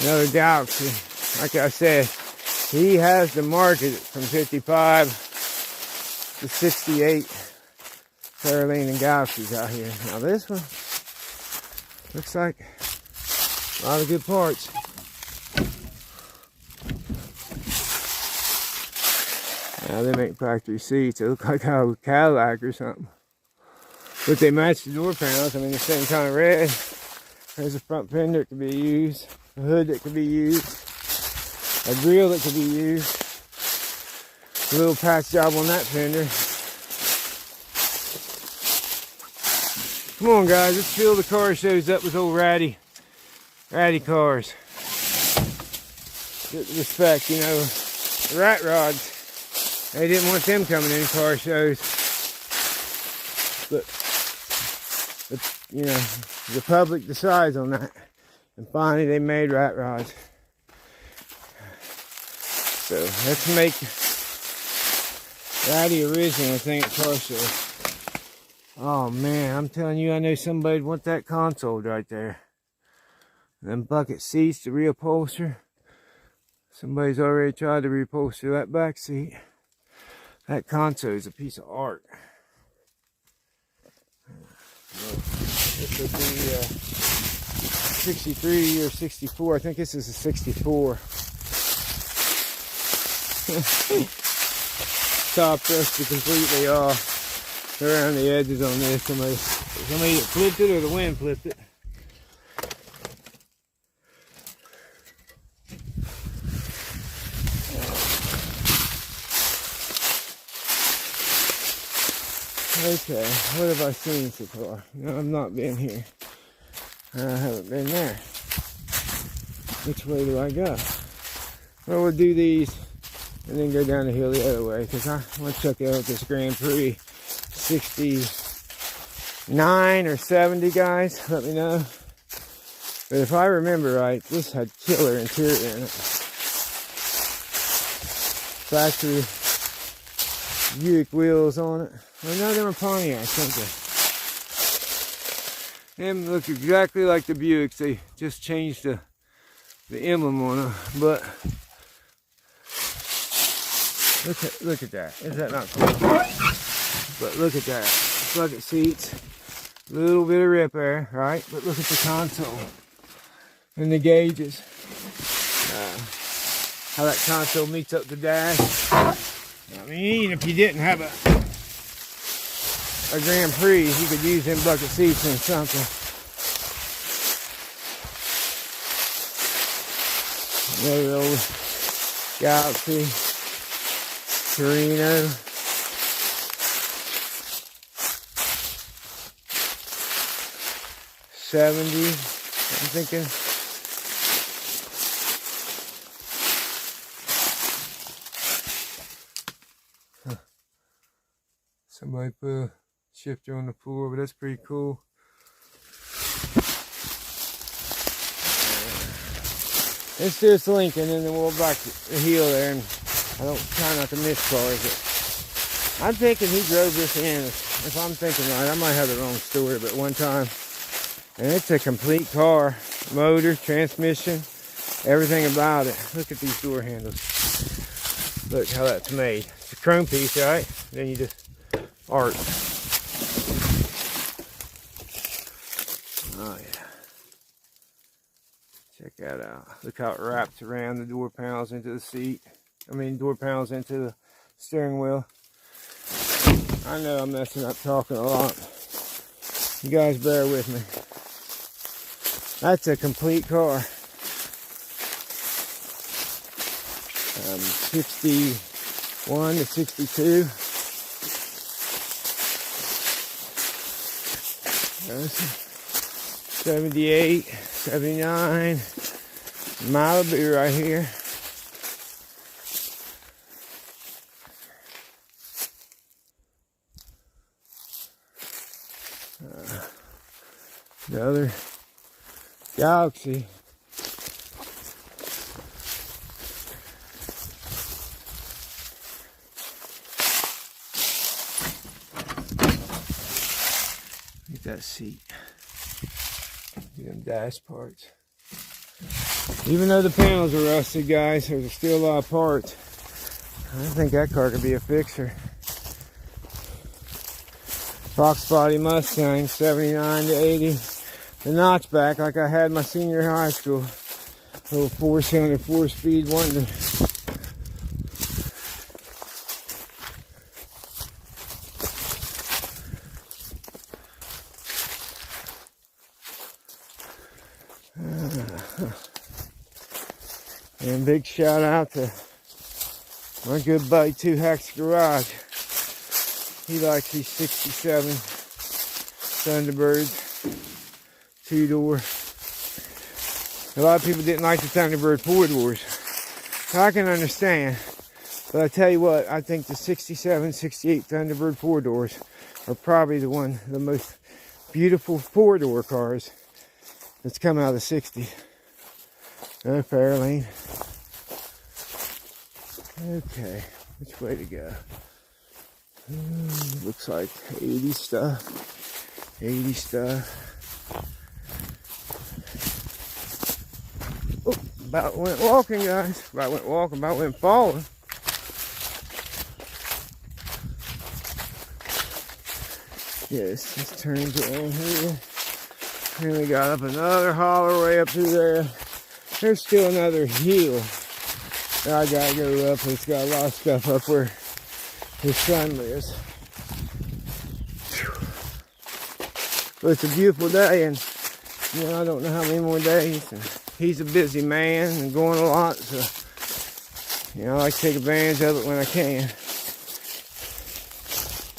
Another Galaxy. Like I said, he has the market from 55 to 68 Fairlane and Galaxies out here. Now this one looks like a lot of good parts. Now they make factory seats. They look like a Cadillac or something. But they match the door panels. I mean, the same kind of red. There's a front fender that could be used. A hood that could be used. A grill that could be used. A little patch job on that fender. Come on, guys. Let's fill the car shows up with old ratty cars. Get the respect, you know. The rat rods. They didn't want them coming in car shows. But you know, the public decides on that. And finally they made rat rods. So let's make ratty original thing at car show. Oh man, I'm telling you, I know somebody'd want that console right there. And them bucket seats to reupholster. Somebody's already tried to reupholster that back seat. That console is a piece of art. This would be 63 or 64. I think this is a 64. Top rusted completely off around the edges on this. Somebody flipped it, or the wind flipped it. Okay, what have I seen so far? No, I've not been here. I haven't been there. Which way do I go? Well, we'll do these and then go down the hill the other way, because I want to check out this Grand Prix 69 or 70, guys. Let me know. But if I remember right, this had killer interior in it. Factory Buick wheels on it. I know they were Pontiacs, don't they? Them look exactly like the Buicks. They just changed the emblem on them. But look at that. Is that not cool? But look at that. Bucket seats. A little bit of rip there, right? But look at the console and the gauges. how that console meets up the dash. I mean, even if you didn't have a Grand Prix, you could use them bucket seats in something. Another old Galaxy Torino. '70s, I'm thinking. Somebody put a shifter on the floor, but that's pretty cool. Let's do this Lincoln and then we'll back the hill there, and I don't try not to miss cars. But I'm thinking he drove this in. If I'm thinking right, I might have the wrong story, but one time, and it's a complete car, motor, transmission, everything about it. Look at these door handles. Look how that's made. It's a chrome piece, right? Then you just art. Oh yeah. Check that out. Look how it wraps around the door panels into the seat. I mean, door panels into the steering wheel. I know I'm messing up talking a lot. You guys bear with me. That's a complete car. 61 to 62. 78, 79, Malibu right here. The other Galaxy. Look at that seat. Them dash parts. Even though the panels are rusted, guys, there's still a lot of parts. I think that car could be a fixer. Fox body Mustang, 79 to 80. The notchback, like I had my senior high school. Little 4-cylinder, 4-speed wonder. And big shout out to my good buddy Two Hacks Garage. He likes these 67 Thunderbirds, 2-door. A lot of people didn't like the Thunderbird 4-doors. So I can understand. But I tell you what, I think the 67, 68 Thunderbird 4-doors are probably the most beautiful 4-door cars that's come out of the 60s. Another Fairlane. Okay, which way to go? Looks like 80 stuff. 80 stuff. Oh, about went walking, guys. About went walking, about went falling. Yes, this turns around here. And we got up another holler way up through there. There's still another hill that I gotta go up. It's got a lot of stuff up where his son lives. But it's a beautiful day, and you know, I don't know how many more days. And he's a busy man and going a lot, so you know, I like to take advantage of it when I can.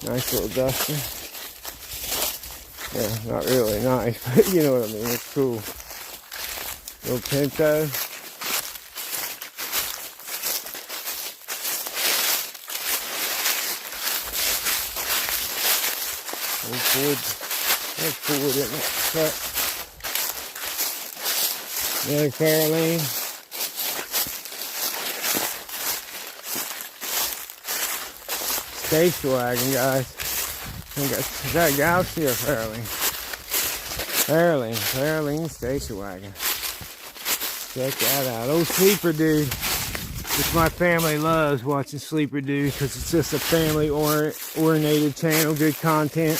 Nice little Duster. Yeah, not really nice, but you know what I mean. It's cool. Little Pinto. Old Ford. That's Ford, isn't it? But another Fairlane. Station wagon, guys. Is that a Galaxy or Fairlane? Fairlane station wagon. Check that out. Old Sleeper Dude. Which my family loves watching Sleeper Dude because it's just a family oriented channel, good content.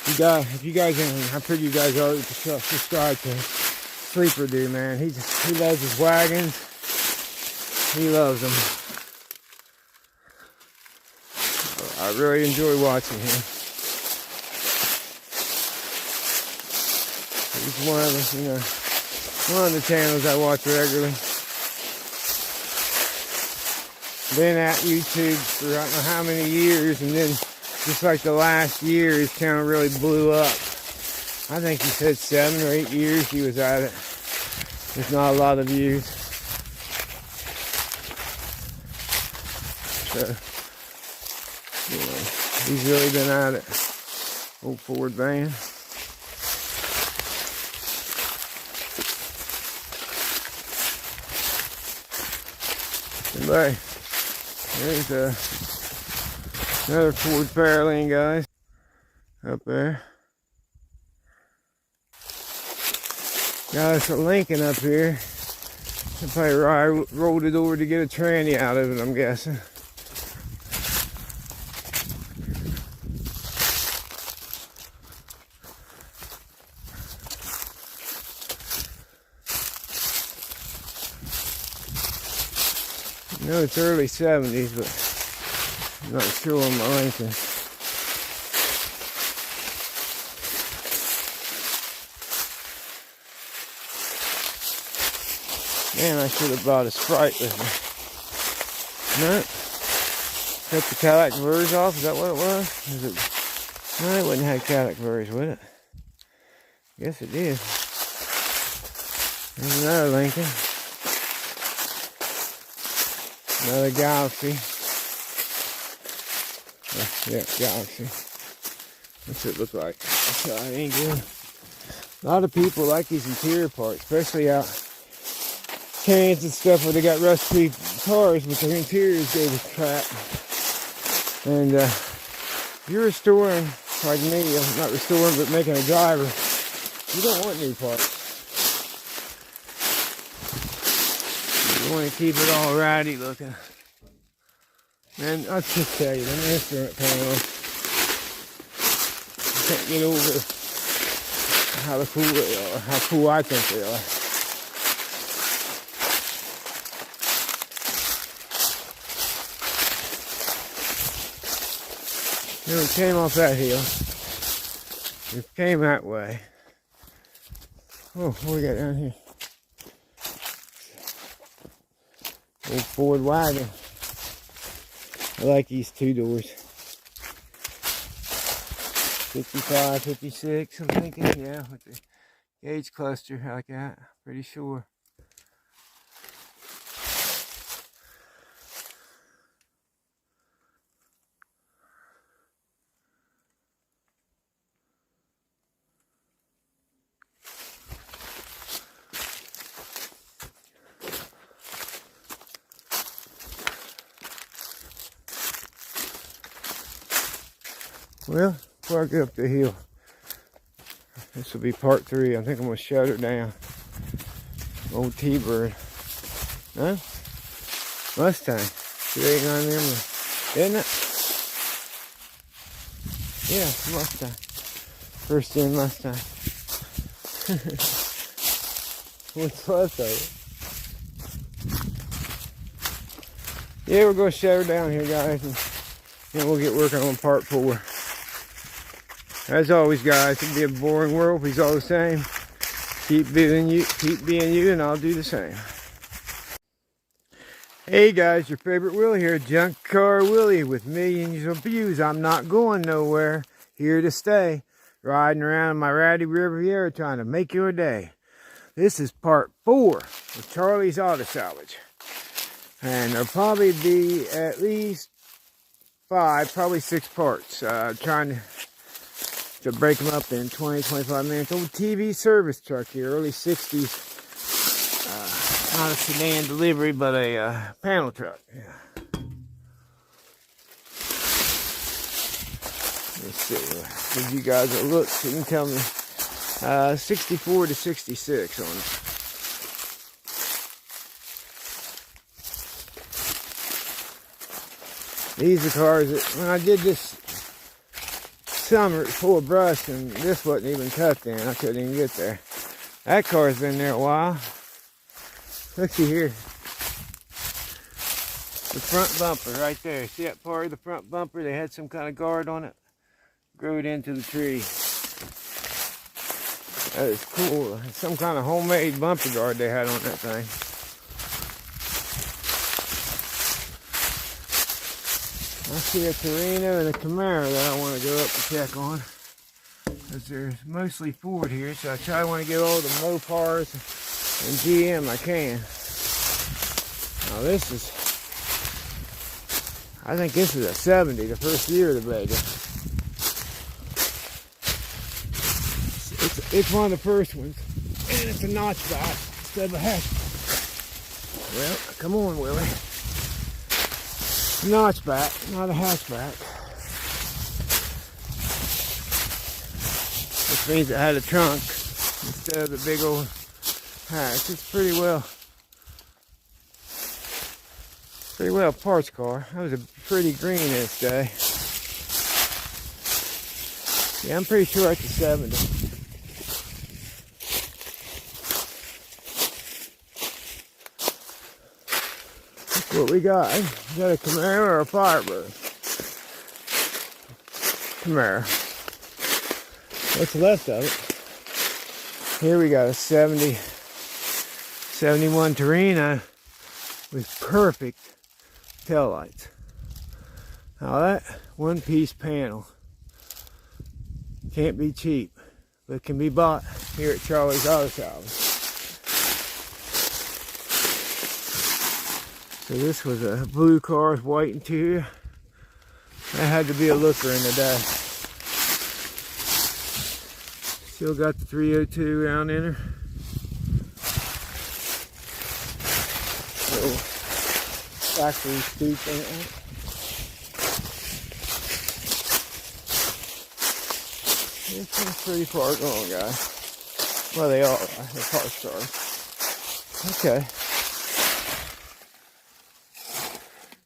If you guys, I'm pretty you guys already subscribed to Sleeper Dude, man. He loves his wagons. He loves them. I really enjoy watching him. He's one of the, one of the channels I watch regularly. Been at YouTube for I don't know how many years, and then just like the last year, his channel really blew up. I think he said 7 or 8 years he was at it. There's not a lot of views. So, he's really been at it. Old Ford van. Anyway, there's another Ford Fairlane, guys, up there. Got us a Lincoln up here. I probably rolled it over to get a tranny out of it, I'm guessing. I know it's early 70s, but I'm not sure on my Lincoln. Man, I should have brought a Sprite with me. No. Cut the Cadillac Verge off, is that what it was? No, it wouldn't have Cadillac Verge, would it? Yes, it did. There's another Lincoln. Another Galaxy. Yeah, Galaxy. What's it look like? It ain't good. A lot of people like these interior parts, especially out cans and stuff where they got rusty cars, but their interiors go with crap. And if you're restoring, like me, I'm not restoring but making a driver, you don't want new parts. You want to keep it all ratty looking. And I'll just tell you, them instrument panels, I can't get over how cool they are, how cool I think they are. Then we came off that hill. We came that way. Oh, what we got down here? Old Ford wagon. I like these 2 doors. 55, 56, I'm thinking. Yeah, with the gauge cluster like that. Pretty sure. Well, before I get up the hill, this will be part 3. I think I'm going to shut her down. Old T-Bird. Huh? Mustang. 289 them, isn't it? Yeah, Mustang. First in Mustang. What's left of it? Yeah, we're going to shut her down here, guys, and then we'll get working on part 4. As always, guys, it'd be a boring world if he's all the same. Keep being you, and I'll do the same. Hey guys, your favorite Willie here, Junkyard Willie, with millions of views. I'm not going nowhere, here to stay. Riding around in my ratty Riviera trying to make your day. This is part 4 of Charlie's Auto Salvage. And there'll probably be at least 5, probably 6 parts. Trying to break them up in 20, 25 minutes. Old TV service truck here, early 60s. Not a sedan delivery, but a panel truck. Yeah. Let's see. Give you guys a look so you can tell me. 64 to 66 on it. These are cars that, when I did this summer, it's full of brush, and this wasn't even cut then. I couldn't even get there. That car's been there a while. Looky here. The front bumper right there. See that part of the front bumper? They had some kind of guard on it. Grew it into the tree. That is cool. Some kind of homemade bumper guard they had on that thing. I see a Torino and a Camaro that I want to go up and check on. Because there's mostly Ford here, so I try to want to get all the Mopars and GM I can. Now this is, I think this is a 70, the first year of the baby. It's one of the first ones, and it's a notchback instead of a hatchback. Well, come on, Willie. Notchback, not a hatchback. Which means it had a trunk instead of the big old hatch. It's pretty well parts car. That was a pretty green this day. Yeah, I'm pretty sure it's a 70. That's what we got. We got a Camaro or a Firebird? Camaro. What's left of it? Here we got a 71 Torino with perfect taillights. Now that one-piece panel can't be cheap, but can be bought here at Charlie's Auto Salvage. So this was a blue car with white interior. That had to be a looker in the day. Still got the 302 round in her. Little factory scoop in it. This one's pretty far gone, guys. Well, they are. They're parts cars. Okay.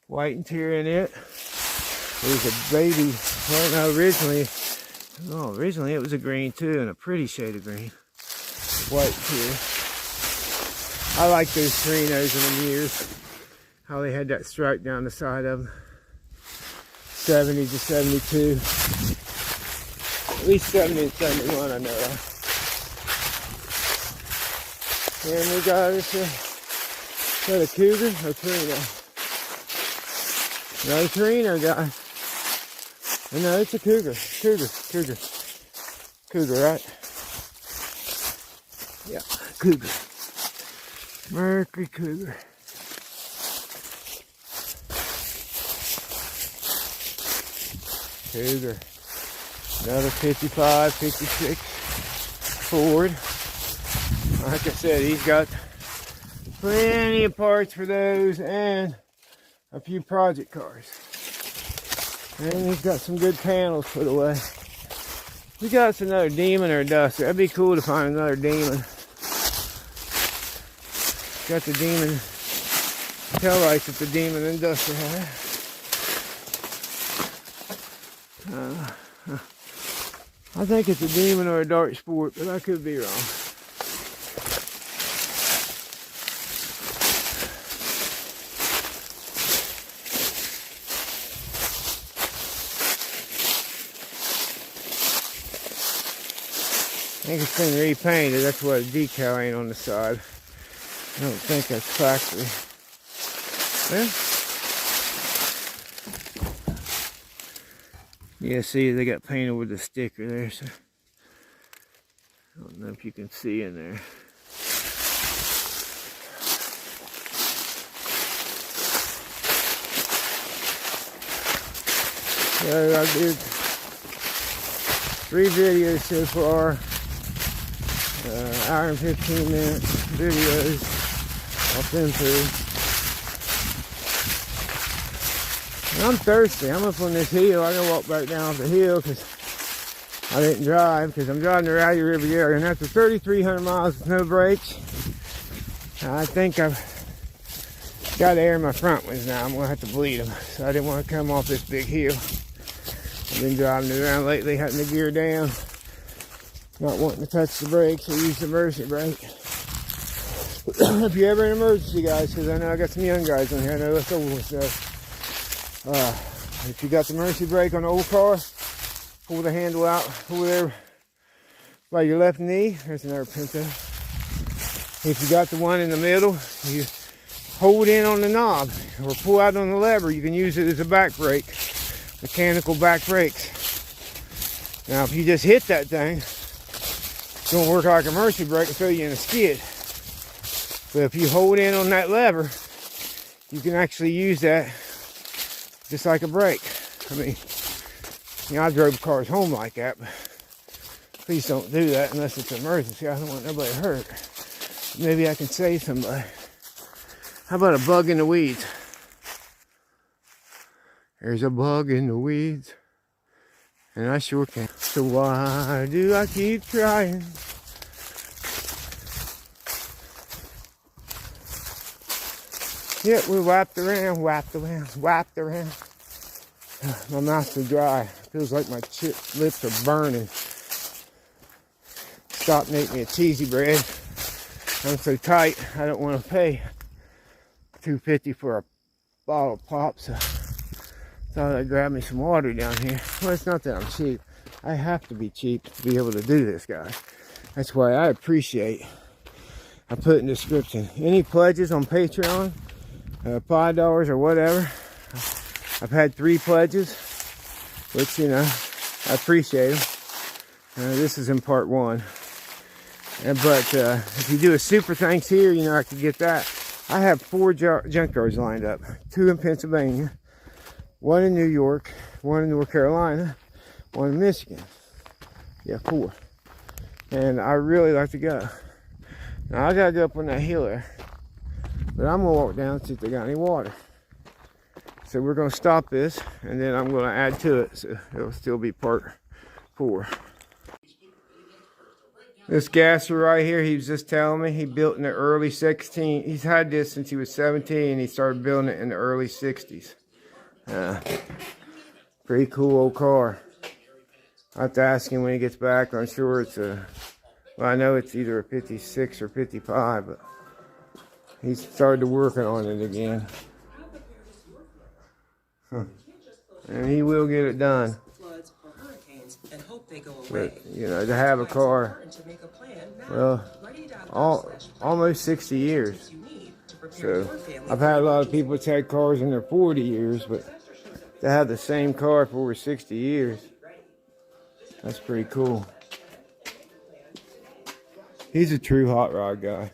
White interior in it. There's a baby. Well, no, originally it was a green too, and a pretty shade of green. White interior. I like those Torinos in them years. How they had that stripe down the side of them. 70 to 72. At least 70 and 71 I know of. And we got this, is that a Cougar or Torino? Another Torino, guys. No, it's a Cougar. Cougar, right? Yeah, Cougar. Mercury Cougar. Cougar. Another 55, 56 Ford. Like I said, he's got plenty of parts for those and a few project cars. And he's got some good panels put away. We got us another Demon or a Duster. That'd be cool to find another Demon. Got the Demon taillights that the Demon and Duster had. I think it's a Demon or a Dark Sport, but I could be wrong. I think it's been repainted. That's why the decal ain't on the side. I don't think that's factory. Well, yeah, see, they got painted with the sticker there, so I don't know if you can see in there. So I did 3 videos so far. Hour and 15 minutes videos off them two. And I'm thirsty. I'm up on this hill. I gotta walk back down off the hill because I didn't drive, because I'm driving the Rowdy Riviera, and after 3,300 miles with no brakes, I think I've got air in my front ones now. I'm gonna have to bleed them. So I didn't want to come off this big hill. I've been driving it around lately, having the gear down. Not wanting to touch the brakes or use the emergency brake. if you're ever in an emergency, guys, because I know I got some young guys on here. I know that's old ones. So, if you got the emergency brake on the old car, pull the handle out over there by your left knee. There's another Pinto. If you got the one in the middle, you hold in on the knob or pull out on the lever. You can use it as a back brake, mechanical back brakes. Now, if you just hit that thing, it's going to work like a emergency brake and throw you in a skid. But if you hold in on that lever, you can actually use that just like a brake. I mean, you know, I drove cars home like that, but please don't do that unless it's an emergency. I don't want nobody hurt. Maybe I can save somebody. How about a bug in the weeds? There's a bug in the weeds, and I sure can. So why do I keep trying? Yeah, we wiped around. My mouth's so dry. Feels like my lips are burning. Stop and ate me a cheesy bread. I'm so tight, I don't want to pay $2.50 for a bottle of pop, so thought I'd grab me some water down here. Well, it's not that I'm cheap. I have to be cheap to be able to do this, guys. That's why I appreciate. I put in the description any pledges on Patreon, $5 or whatever. I've had 3 pledges, which, you know, I appreciate them. This is in part 1. But if you do a super thanks here, you know, I could get that. I have 4 junkyards lined up. 2 in Pennsylvania, 1 in New York, 1 in North Carolina, 1 in Michigan. Yeah, 4. And I really like to go. Now, I got to go up on that hill there. But I'm going to walk down and see if they got any water. So we're going to stop this, and then I'm going to add to it. So it'll still be part 4. This gasser right here, he was just telling me, he built in the early 16s. He's had this since he was 17, and he started building it in the early 60s. Pretty cool old car. I have to ask him when he gets back. I'm sure it's a, well, I know it's either a 56 or 55, but he started working on it again. And he will get it done. But, you know, to have a car, well, almost 60 years. So, I've had a lot of people that's had cars in their 40 years, but to have the same car for over 60 years, that's pretty cool. He's a true hot rod guy.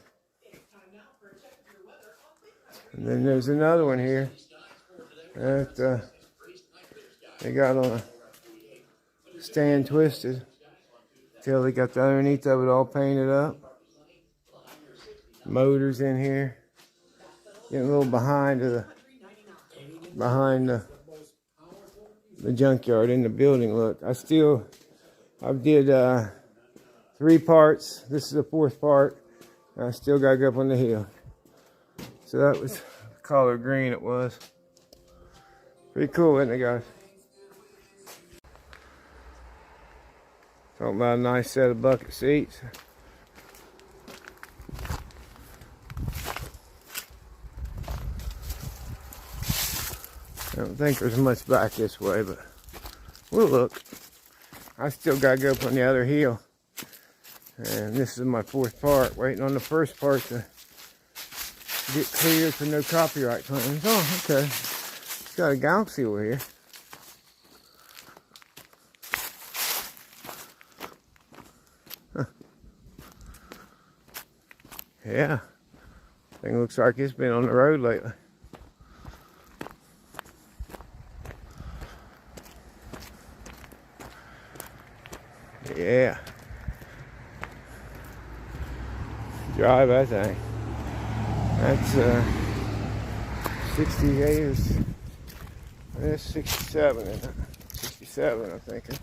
And then there's another one here that they got on a stand twisted till they got the underneath of it all painted up. Motors in here. Getting a little behind the junkyard in the building look. I did 3 parts. This is the 4th part. I still gotta go up on the hill. So that was the color green it was. Pretty cool, isn't it, guys? Talking about a nice set of bucket seats. I don't think there's much back this way, but we'll look. I still gotta go up on the other hill. And this is my 4th part, waiting on the first part to get cleared for no copyright claims. Oh, okay. It's got a galaxy over here. Huh. Yeah. Thing looks like it's been on the road lately. Yeah. Drive that thing. That's 68 or that's 67, isn't it? 67, I'm thinking.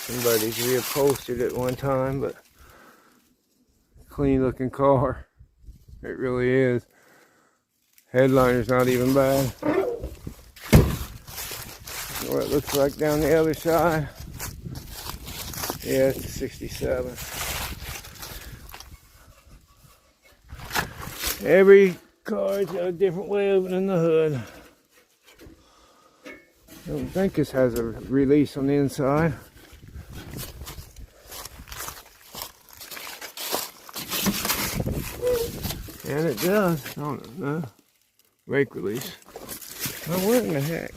Somebody's reupholstered it one time, but clean looking car. It really is. Headliner's not even bad. What it looks like down the other side. Yeah, it's a 67. Every car's got a different way of opening the hood. I don't think this has a release on the inside. And it does. I don't know. Brake release. Now what in the heck?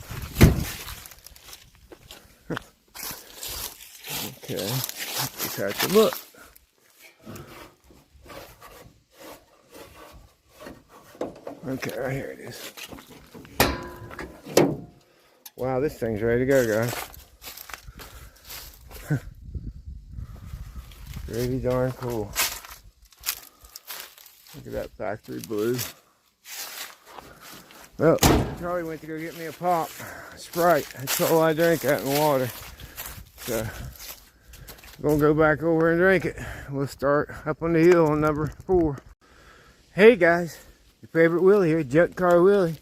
Okay. Just have to look. Okay, right here it is. Wow, this thing's ready to go, guys. Pretty darn cool. Look at that factory blue. Well, Charlie went to go get me a pop, Sprite. That's all I drink out in water. So, I'm gonna go back over and drink it. We'll start up on the hill on number 4. Hey guys, your favorite Willie here, Junkyard Willie.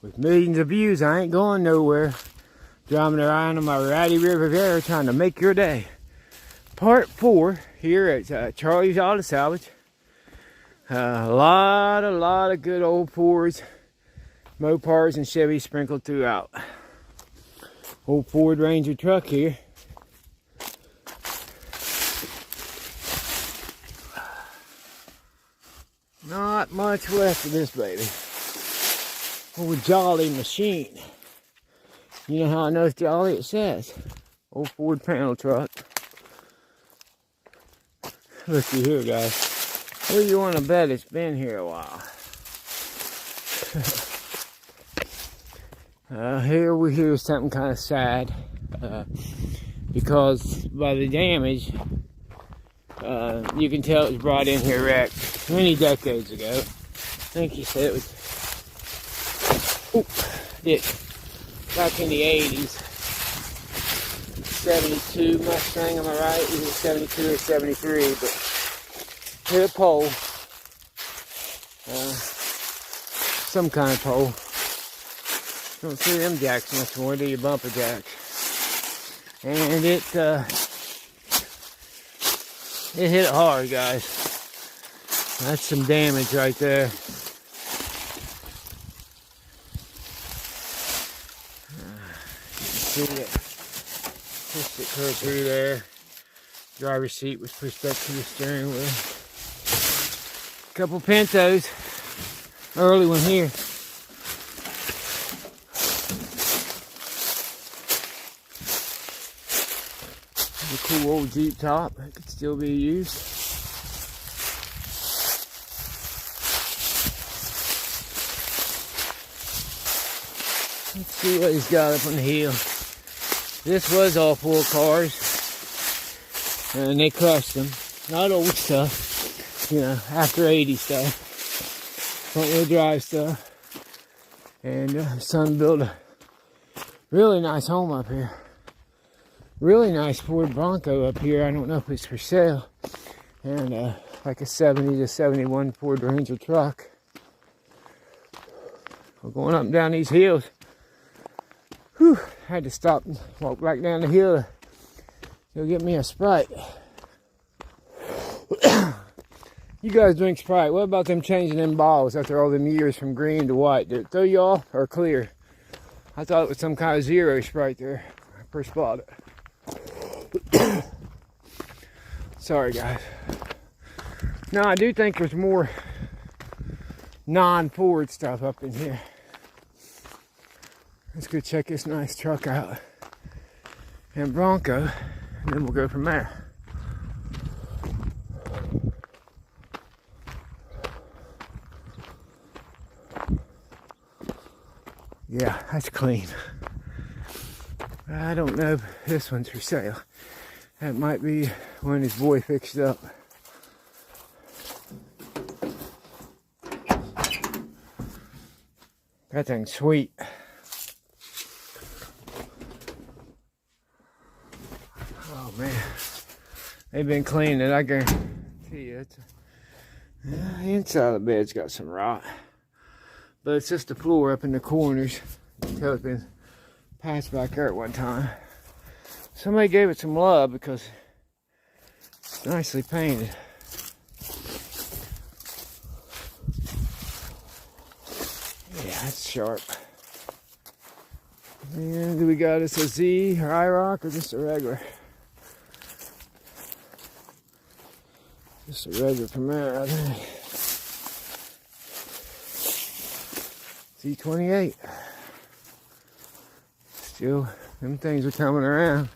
With millions of views, I ain't going nowhere. Driving around on my ratty river there trying to make your day. Part 4 here at Charlie's Auto Salvage. A lot of good old Fords, Mopars, and Chevys sprinkled throughout. Old Ford Ranger truck here. Not much left of this baby. Old Jolly machine. You know how I know it's Jolly? It says. Old Ford panel truck. Looky here, guys. Who do you want to bet it's been here a while? Here we hear something kind of sad. Because by the damage, you can tell it was brought in here wrecked many decades ago. I think he said it was back in the 80s. 72 Mustang, am I right? Either 72 or 73, but hit a pole. Some kind of pole. Don't see them jacks much more, do you? Bumper jacks. And it hit it hard, guys. That's some damage right there. You can see it pushed it clear through there. Driver's seat was pushed up to the steering wheel. A couple Pintos. Early one here. A cool old Jeep top that could still be used. Let's see what he's got up on the hill. This was all 4 cars, and they crushed them. Not old stuff, you know, after 80 stuff. Front wheel drive stuff. And son built a really nice home up here. Really nice Ford Bronco up here. I don't know if it's for sale. And like a 70 to 71 Ford Ranger truck. We're going up and down these hills. Whew, had to stop and walk back down the hill to go get me a Sprite. You guys drink Sprite. What about them changing them bottles after all them years from green to white? Did it throw you off or clear? I thought it was some kind of zero Sprite there. I first bought it. Sorry, guys. No, I do think there's more non-Ford stuff up in here. Let's go check this nice truck out and Bronco, and then we'll go from there. Yeah, that's clean. I don't know if this one's for sale. That might be when his boy fixed it up. That thing's sweet. Oh man, they've been cleaning it, I guarantee you. The inside of the bed's got some rot, but it's just the floor up in the corners. You can tell it's been passed back there at one time. Somebody gave it some love because it's nicely painted. That's sharp. And do we got us a Z or IROC or just a regular? Just a regular Camaro, I think. Z28. Still, them things are coming around.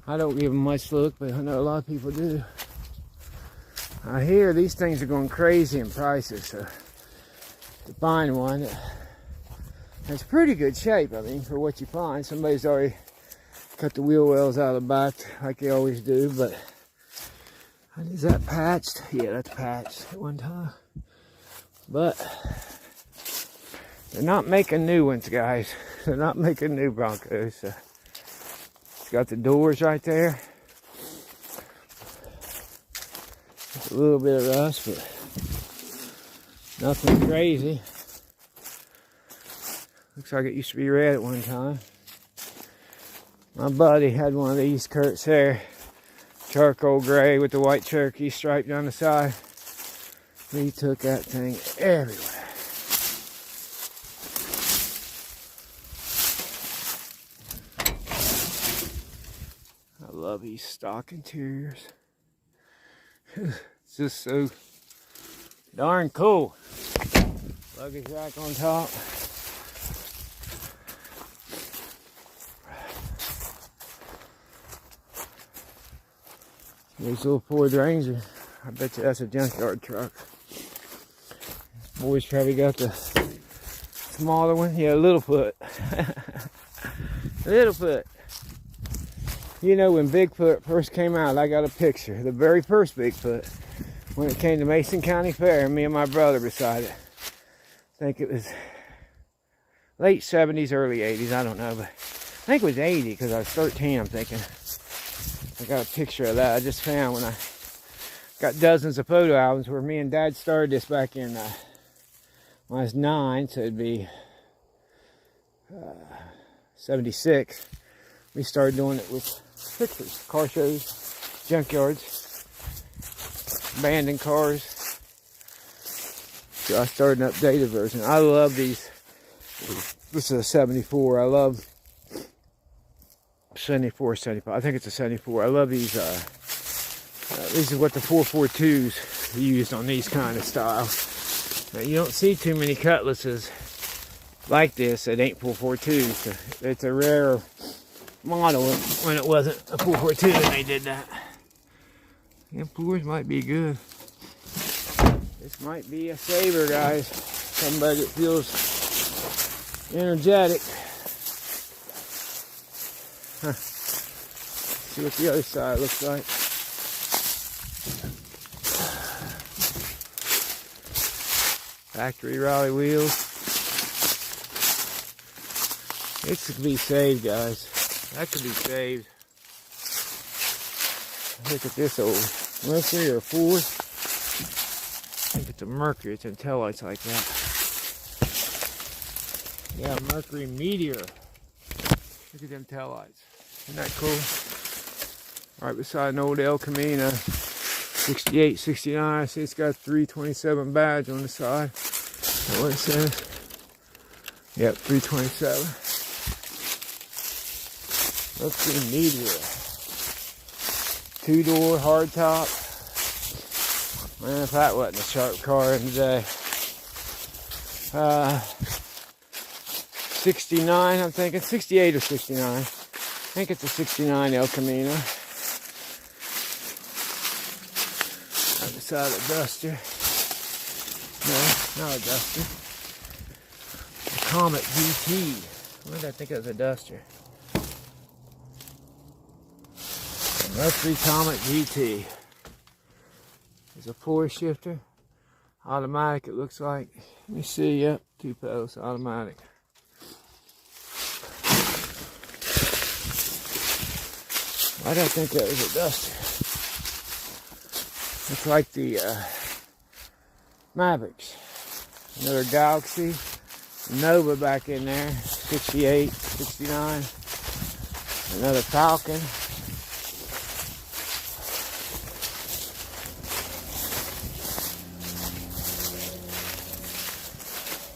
I don't give them much look, but I know a lot of people do. I hear these things are going crazy in prices, so to find one that's pretty good shape, I mean, for what you find. Somebody's already cut the wheel wells out of the back like they always do, but is that patched? Yeah, that's patched at one time. But they're not making new ones, guys. They're not making new Broncos. So it's got the doors right there. It's a little bit of rust, but nothing crazy. Looks like it used to be red at one time. My buddy had one of these Kurt's hair. Charcoal gray with the white Cherokee stripe down the side. He took that thing everywhere. I love these stock interiors. It's just so darn cool. Luggage rack on top. There's a little Ford Ranger. I bet you that's a junkyard truck. Boys probably got the smaller one. Yeah, Littlefoot. Littlefoot. You know, when Bigfoot first came out, I got a picture. The very first Bigfoot. When it came to Mason County Fair, me and my brother beside it. I think it was late 70s, early 80s. I don't know, but I think it was 80 because I was 13, I'm thinking. I got a picture of that I just found when I got dozens of photo albums where me and Dad started this back in when I was 9, so it'd be 76. We started doing it with pictures, car shows, junkyards, abandoned cars. So I started an updated version. I love these. This is a 74. I love 74, 75. I think it's a 74. I love these. These are what the 442s used on these kind of style. Now, you don't see too many Cutlasses like this that ain't 442s. So it's a rare model when it wasn't a 442 and they did that. Yeah, floors might be good. This might be a saver, guys. Somebody that feels energetic. Huh. See what the other side looks like. Factory rally wheels. It could be saved, guys. That could be saved. Look at this old Mercury or Ford. I think it's a Mercury. It's in taillights like that. Yeah, Mercury Meteor. Look at them taillights. Isn't that cool? Right beside an old El Camino. 68, 69. I see it's got 327 badge on the side. Is that what it says? Yep, 327. Mercury Meteor. 2-door hardtop. Man, if that wasn't a sharp car in the day. 69, I'm thinking. 68 or 69. I think it's a 69 El Camino. Right beside a Duster. No, not a Duster. A Comet GT. What did I think it was a Duster? Mercury Comet GT. There's a 4-shifter. Automatic, it looks like. Let me see, yep, 2-post, automatic. Why do I think that was a Duster? Looks like the Mavericks. Another Galaxy. Nova back in there. 68, 69. Another Falcon.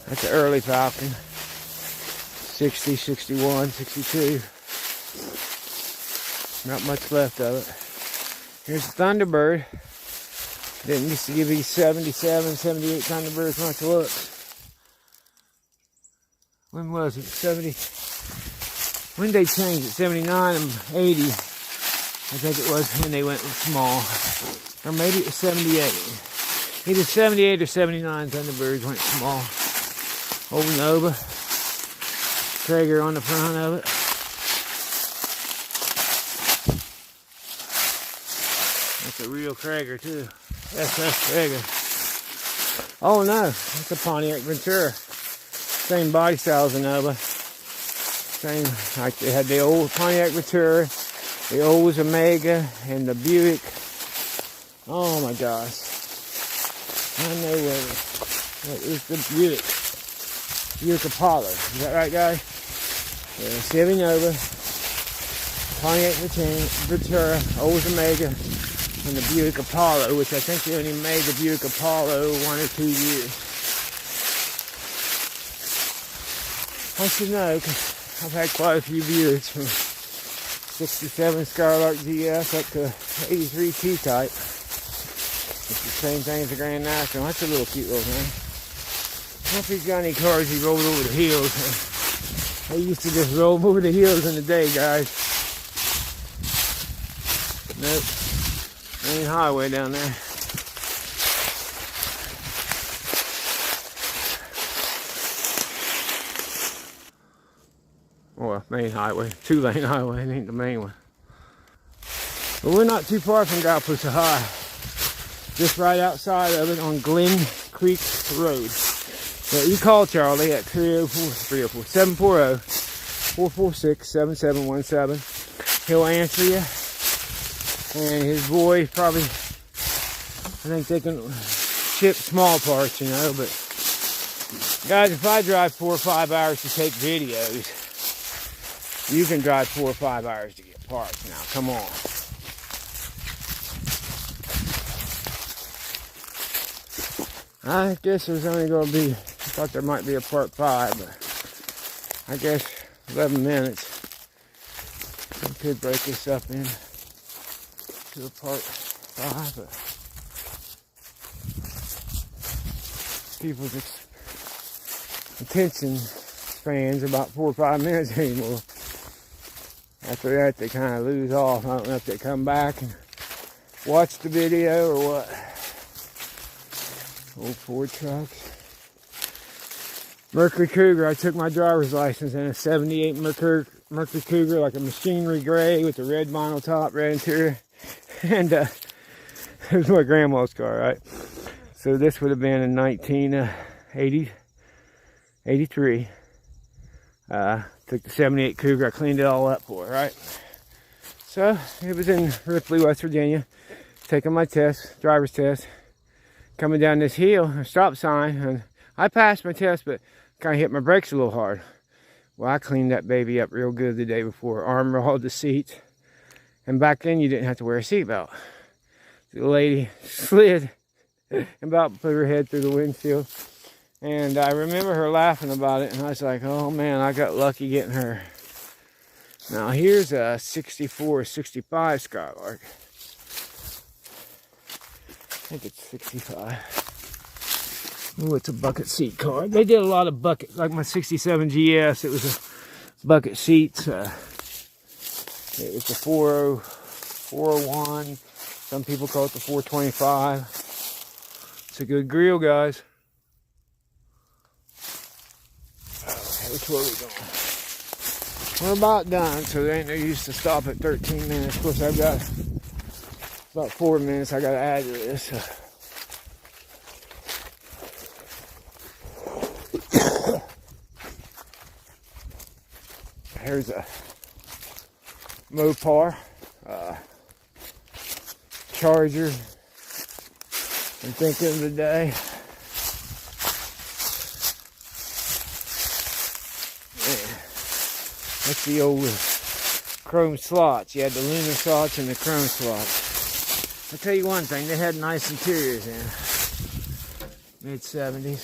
That's an early Falcon. 60, 61, 62. Not much left of it. Here's the Thunderbird. Didn't used to give these 77, 78 Thunderbirds much looks. When was it? 70. When did they change it? 79 and 80. I think it was when they went small. Or maybe it was 78. Either 78 or 79 Thunderbirds went small. Old Nova. Traeger on the front of it. That's a real Traeger too. SS Traeger. Oh no, that's a Pontiac Ventura. Same body style as a Nova. Same, like they had the old Pontiac Ventura, the old Omega, and the Buick. Oh my gosh. I know what is the Buick. Buick Apollo. Is that right, guys? Yeah, Chevy Nova, Pontiac Ventura, old Omega, and the Buick Apollo, which I think they only made the Buick Apollo 1 or 2 years. I should know, because I've had quite a few Buicks from 67 Skylark GS up to 83 T-Type. It's the same thing as the Grand National. That's a little cute little thing. I don't know if he's got any cars he rolled over the hills. They used to just roll over the hills in the day, guys. Nope. Main highway down there. Or main highway. 2-lane highway. It ain't the main one. But we're not too far from Gallipolis High. Just right outside of it on Glen Creek Road. So you call Charlie at 740-446-7717. He'll answer you. And his boy probably, I think they can ship small parts, you know, but guys, if I drive 4 or 5 hours to take videos, you can drive 4 or 5 hours to get parts now. Come on. I guess there's only going to be, I thought there might be a part 5, but I guess 11 minutes. I could break this up in to a part 5, but people's attention spans about 4 or 5 minutes anymore. After that, they kind of lose off. I don't know if they come back and watch the video or what. Old Ford trucks. Mercury Cougar. I took my driver's license in a 78 Mercury Cougar, like a machinery gray with a red vinyl top, red interior. And it was my grandma's car, right? So this would have been in 1983. Took the 78 Cougar, I cleaned it all up for her, right? So it was in Ripley, West Virginia, taking my test, driver's test, coming down this hill, a stop sign, and I passed my test, but kind of hit my brakes a little hard. Well, I cleaned that baby up real good the day before, armor all the seats, and back then you didn't have to wear a seatbelt. The lady slid and about put her head through the windshield. And I remember her laughing about it, and I was like, oh man, I got lucky getting her. Now here's a 64, 65 Skylark. I think it's 65. Oh, it's a bucket seat car. They did a lot of bucket, like my 67 GS, it was a bucket seats. It was the 401. Some people call it the 425. It's a good grill, guys. Which way are we going? We're about done, so there ain't no use to stop at 13 minutes. Of course, I've got about 4 minutes I got to add to this. Here's a Mopar Charger. I'm thinking of the day. That's the old chrome slots. You had the lunar slots and the chrome slots. I'll tell you one thing, they had nice interiors in mid-70s.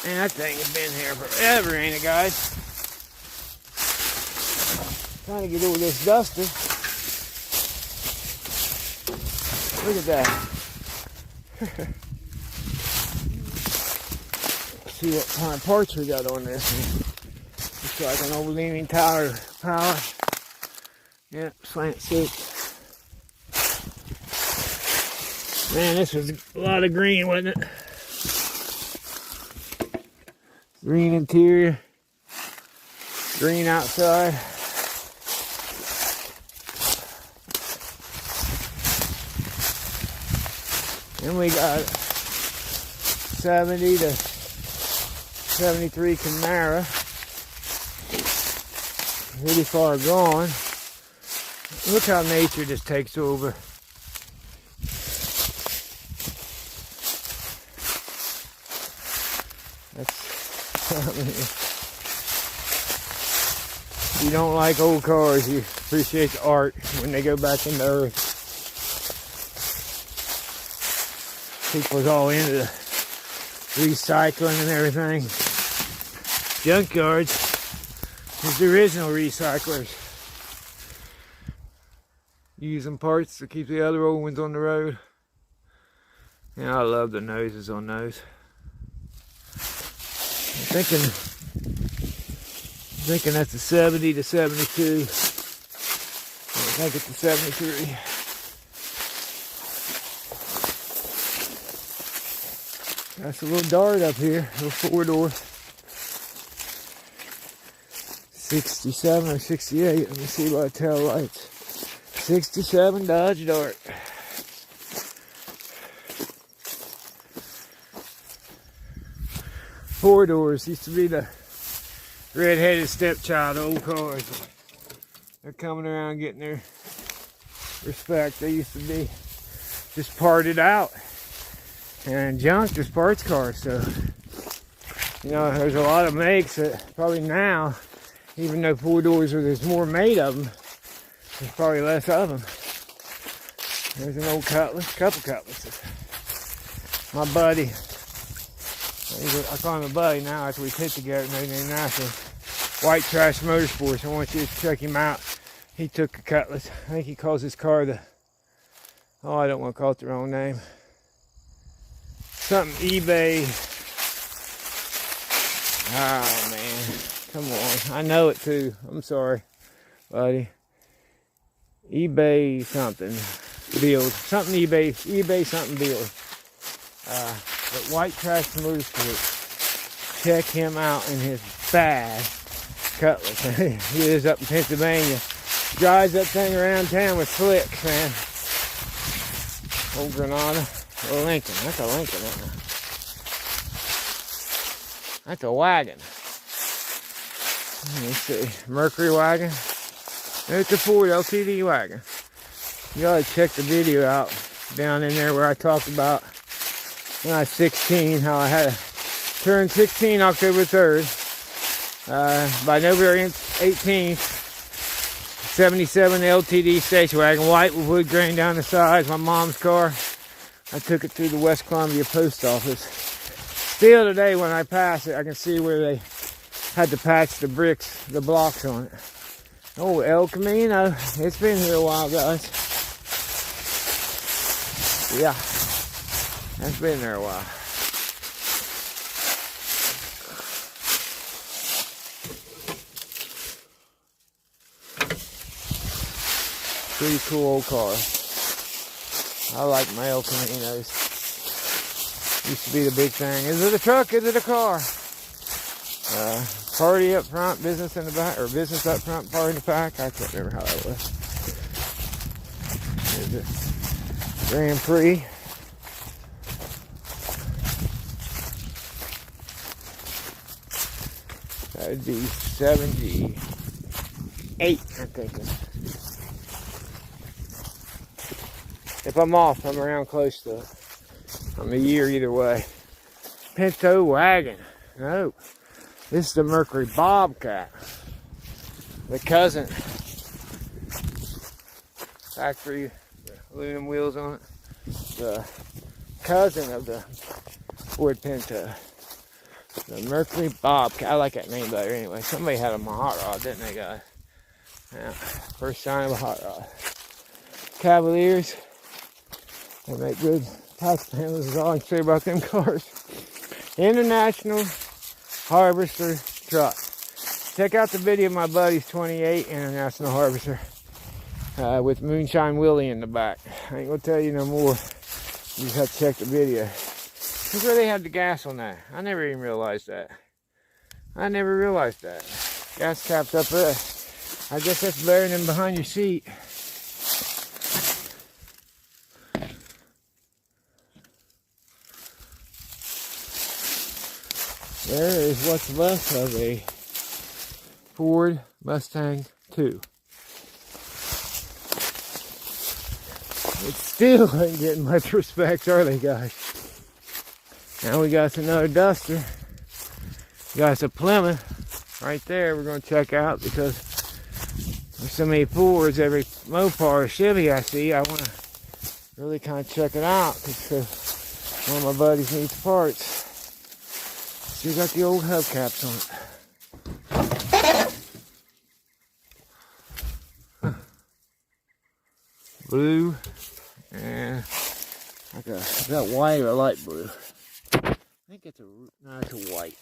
Man, that thing has been here forever, ain't it, guys? Trying to get over this duster. Look at that. See what kind of parts we got on this. Looks like an old leaning tower power. Yep, slant 6. Man, this was a lot of green, wasn't it? Green interior, green outside. Then we got 70 to 73 Camaro. Really far gone. Look how nature just takes over. If you don't like old cars, you appreciate the art when they go back into earth. People's all into the recycling and everything. Junkyards is the original recyclers. Using parts to keep the other old ones on the road. Yeah, I love the noses on those. I'm thinking that's a 70 to 72. I think it's a 73. That's a little Dart up here, a little 4-door. 67 or 68. Let me see by the tail lights. 67 Dodge Dart. Four doors used to be the red-headed stepchild of old cars. They're coming around getting their respect. They used to be just parted out and junked as parts cars. So, you know, there's a lot of makes that probably now, even though four doors are, there's more made of them, there's probably less of them. There's an old Cutlass, couple Cutlasses. My buddy, I call him a buddy now after we pit together and everything national. White Trash Motorsports. I want you to check him out. He took a Cutlass. I think he calls his car the, oh, I don't want to call it the wrong name. Something eBay. Oh man, come on. I know it too. I'm sorry, buddy. eBay something build. Something eBay something build. But White Trash Motorsports, check him out in his bad Cutlass. He lives up in Pennsylvania. Drives that thing around town with slicks, man. Old Granada. Or Lincoln. That's a Lincoln, isn't it? That's a wagon. Let me see. Mercury wagon. It's a Ford LTD wagon. You gotta check the video out down in there where I talked about when I was 16, how I had turned 16 October 3rd. By November 18th, 77 LTD station wagon, white with wood grain down the sides, my mom's car. I took it through the West Columbia post office. Still today when I pass it, I can see where they had to patch the bricks, the blocks on it. Oh, El Camino. It's been here a while, guys. Yeah. That's been there a while. Pretty cool old car. I like my El Caminos. Used to be the big thing. Is it a truck? Is it a car? Party up front, business in the back, or business up front, party in the back. I can't remember how that was. There's a Grand Prix. That'd be 78, I'm thinking. If I'm off, I'm around close to it. I'm a year either way. Pinto wagon. No. This is the Mercury Bobcat. The cousin. Factory aluminum wheels on it. The cousin of the Ford Pinto. The Mercury Bobcat. I like that name better anyway. Somebody had them on hot rod, didn't they, guys? Yeah, first sign of a hot rod. Cavaliers. They make good patch panels, is all I can say about them cars. International Harvester truck. Check out the video of my buddy's 28 International Harvester with Moonshine Willie in the back. I ain't gonna tell you no more. You just have to check the video. Look where they have the gas on that. I never even realized that. I never realized that. Gas cap's up there. I guess that's better than behind your seat. There is what's left of a Ford Mustang 2. It still ain't getting much respect, are they, guys? Now we got another Duster. We got a Plymouth right there we're going to check out because there's so many Fords, every Mopar or Chevy I see, I want to really kind of check it out because one of my buddies needs parts. Still got the old hubcaps on it. Huh. Blue and like is that white or light blue? I think it's it's a white.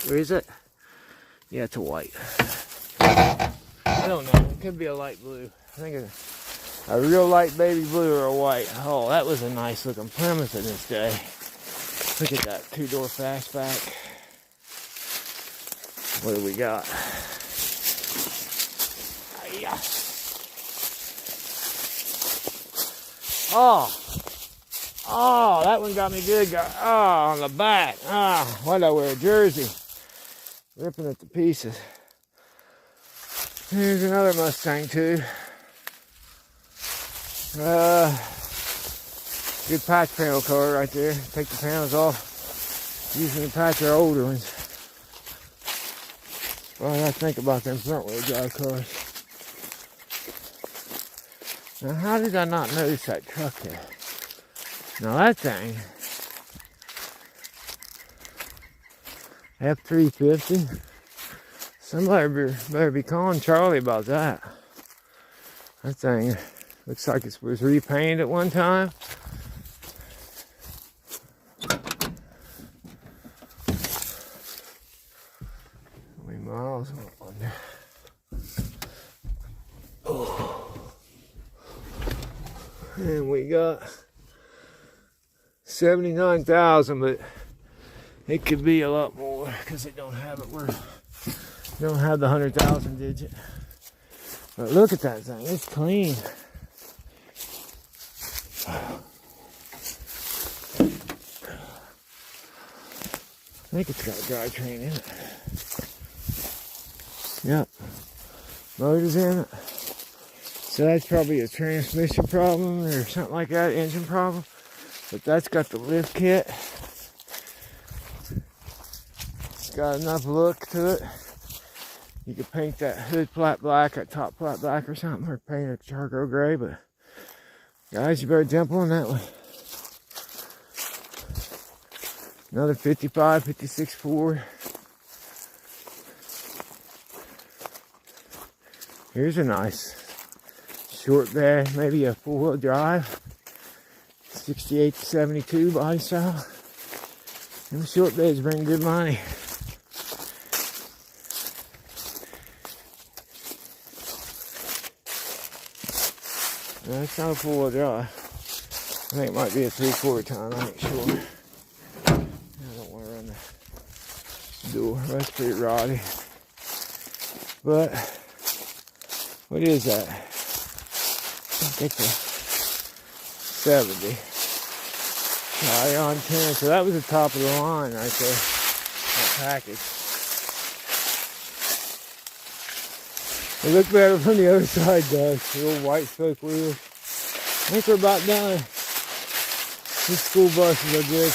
Or is it? Yeah, it's a white. I don't know. It could be a light blue. I think it's a real light baby blue or a white. Oh, that was a nice looking Plymouth in this day. Look at that two-door fastback. What do we got? Oh, that one got me good. Oh, on the back. Oh, why'd I wear a jersey? Ripping it to pieces. Here's another Mustang too. Good patch panel car right there. Take the panels off. Using the patch are older ones. Well, I gotta think about them front wheel drive cars. Now, how did I not notice that truck there? Now that thing, F-350. Somebody better be calling Charlie about that. That thing looks like it was repainted at one time. How many miles on there? Oh. And we got 79,000, but it could be a lot more because it don't have it where don't have the 100,000 digit. But look at that thing, it's clean. I think it's got a drivetrain in it. Yep, motor's in it. So that's probably a transmission problem or something like that, engine problem. But that's got the lift kit. It's got enough look to it. You could paint that hood flat black, that top flat black or something, or paint it charcoal gray, but guys, you better jump on that one. Another 55, 56 Ford. Here's a nice short bed, maybe a four-wheel drive. 68 to 72 body style. Them short beds bring good money. No, it's not a four-wheel drive. I think it might be a 3/4 ton, I ain't sure. I don't want to run the door, that's pretty rotty. But, what is that? I think it's a 70. Ion 10, so that was the top of the line right there, that package. It looked better from the other side, does. The old white spoke wheels. I think we're about done. These school buses are good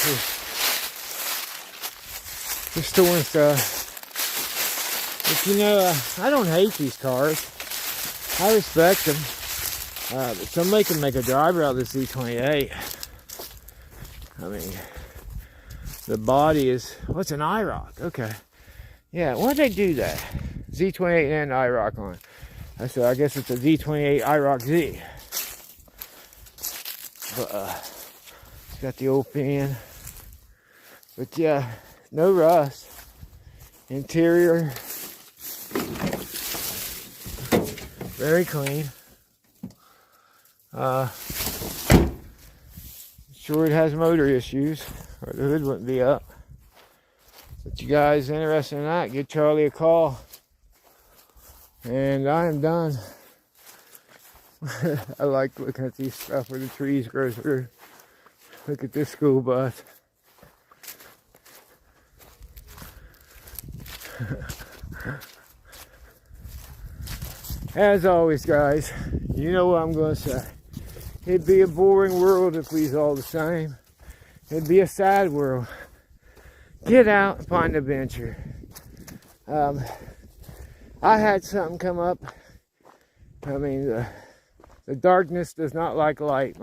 for storing stuff. But you know, I don't hate these cars. I respect them. But somebody can make a driver out of this Z28. I mean, The body is, what's an IROC? Okay. Yeah, why'd they do that? Z28 and IROC on it. So I guess it's a Z28 IROC Z. But it's got the old fan. But yeah, no rust. Interior, very clean. Sure it has motor issues, or the hood wouldn't be up. But you guys interested in that, give Charlie a call. And I am done. I like looking at these stuff where the trees grow through. Look at this school bus. As always, guys, you know what I'm going to say. It'd be a boring world if we was all the same. It'd be a sad world. Get out and find adventure. I had something come up. I mean, the darkness does not like light.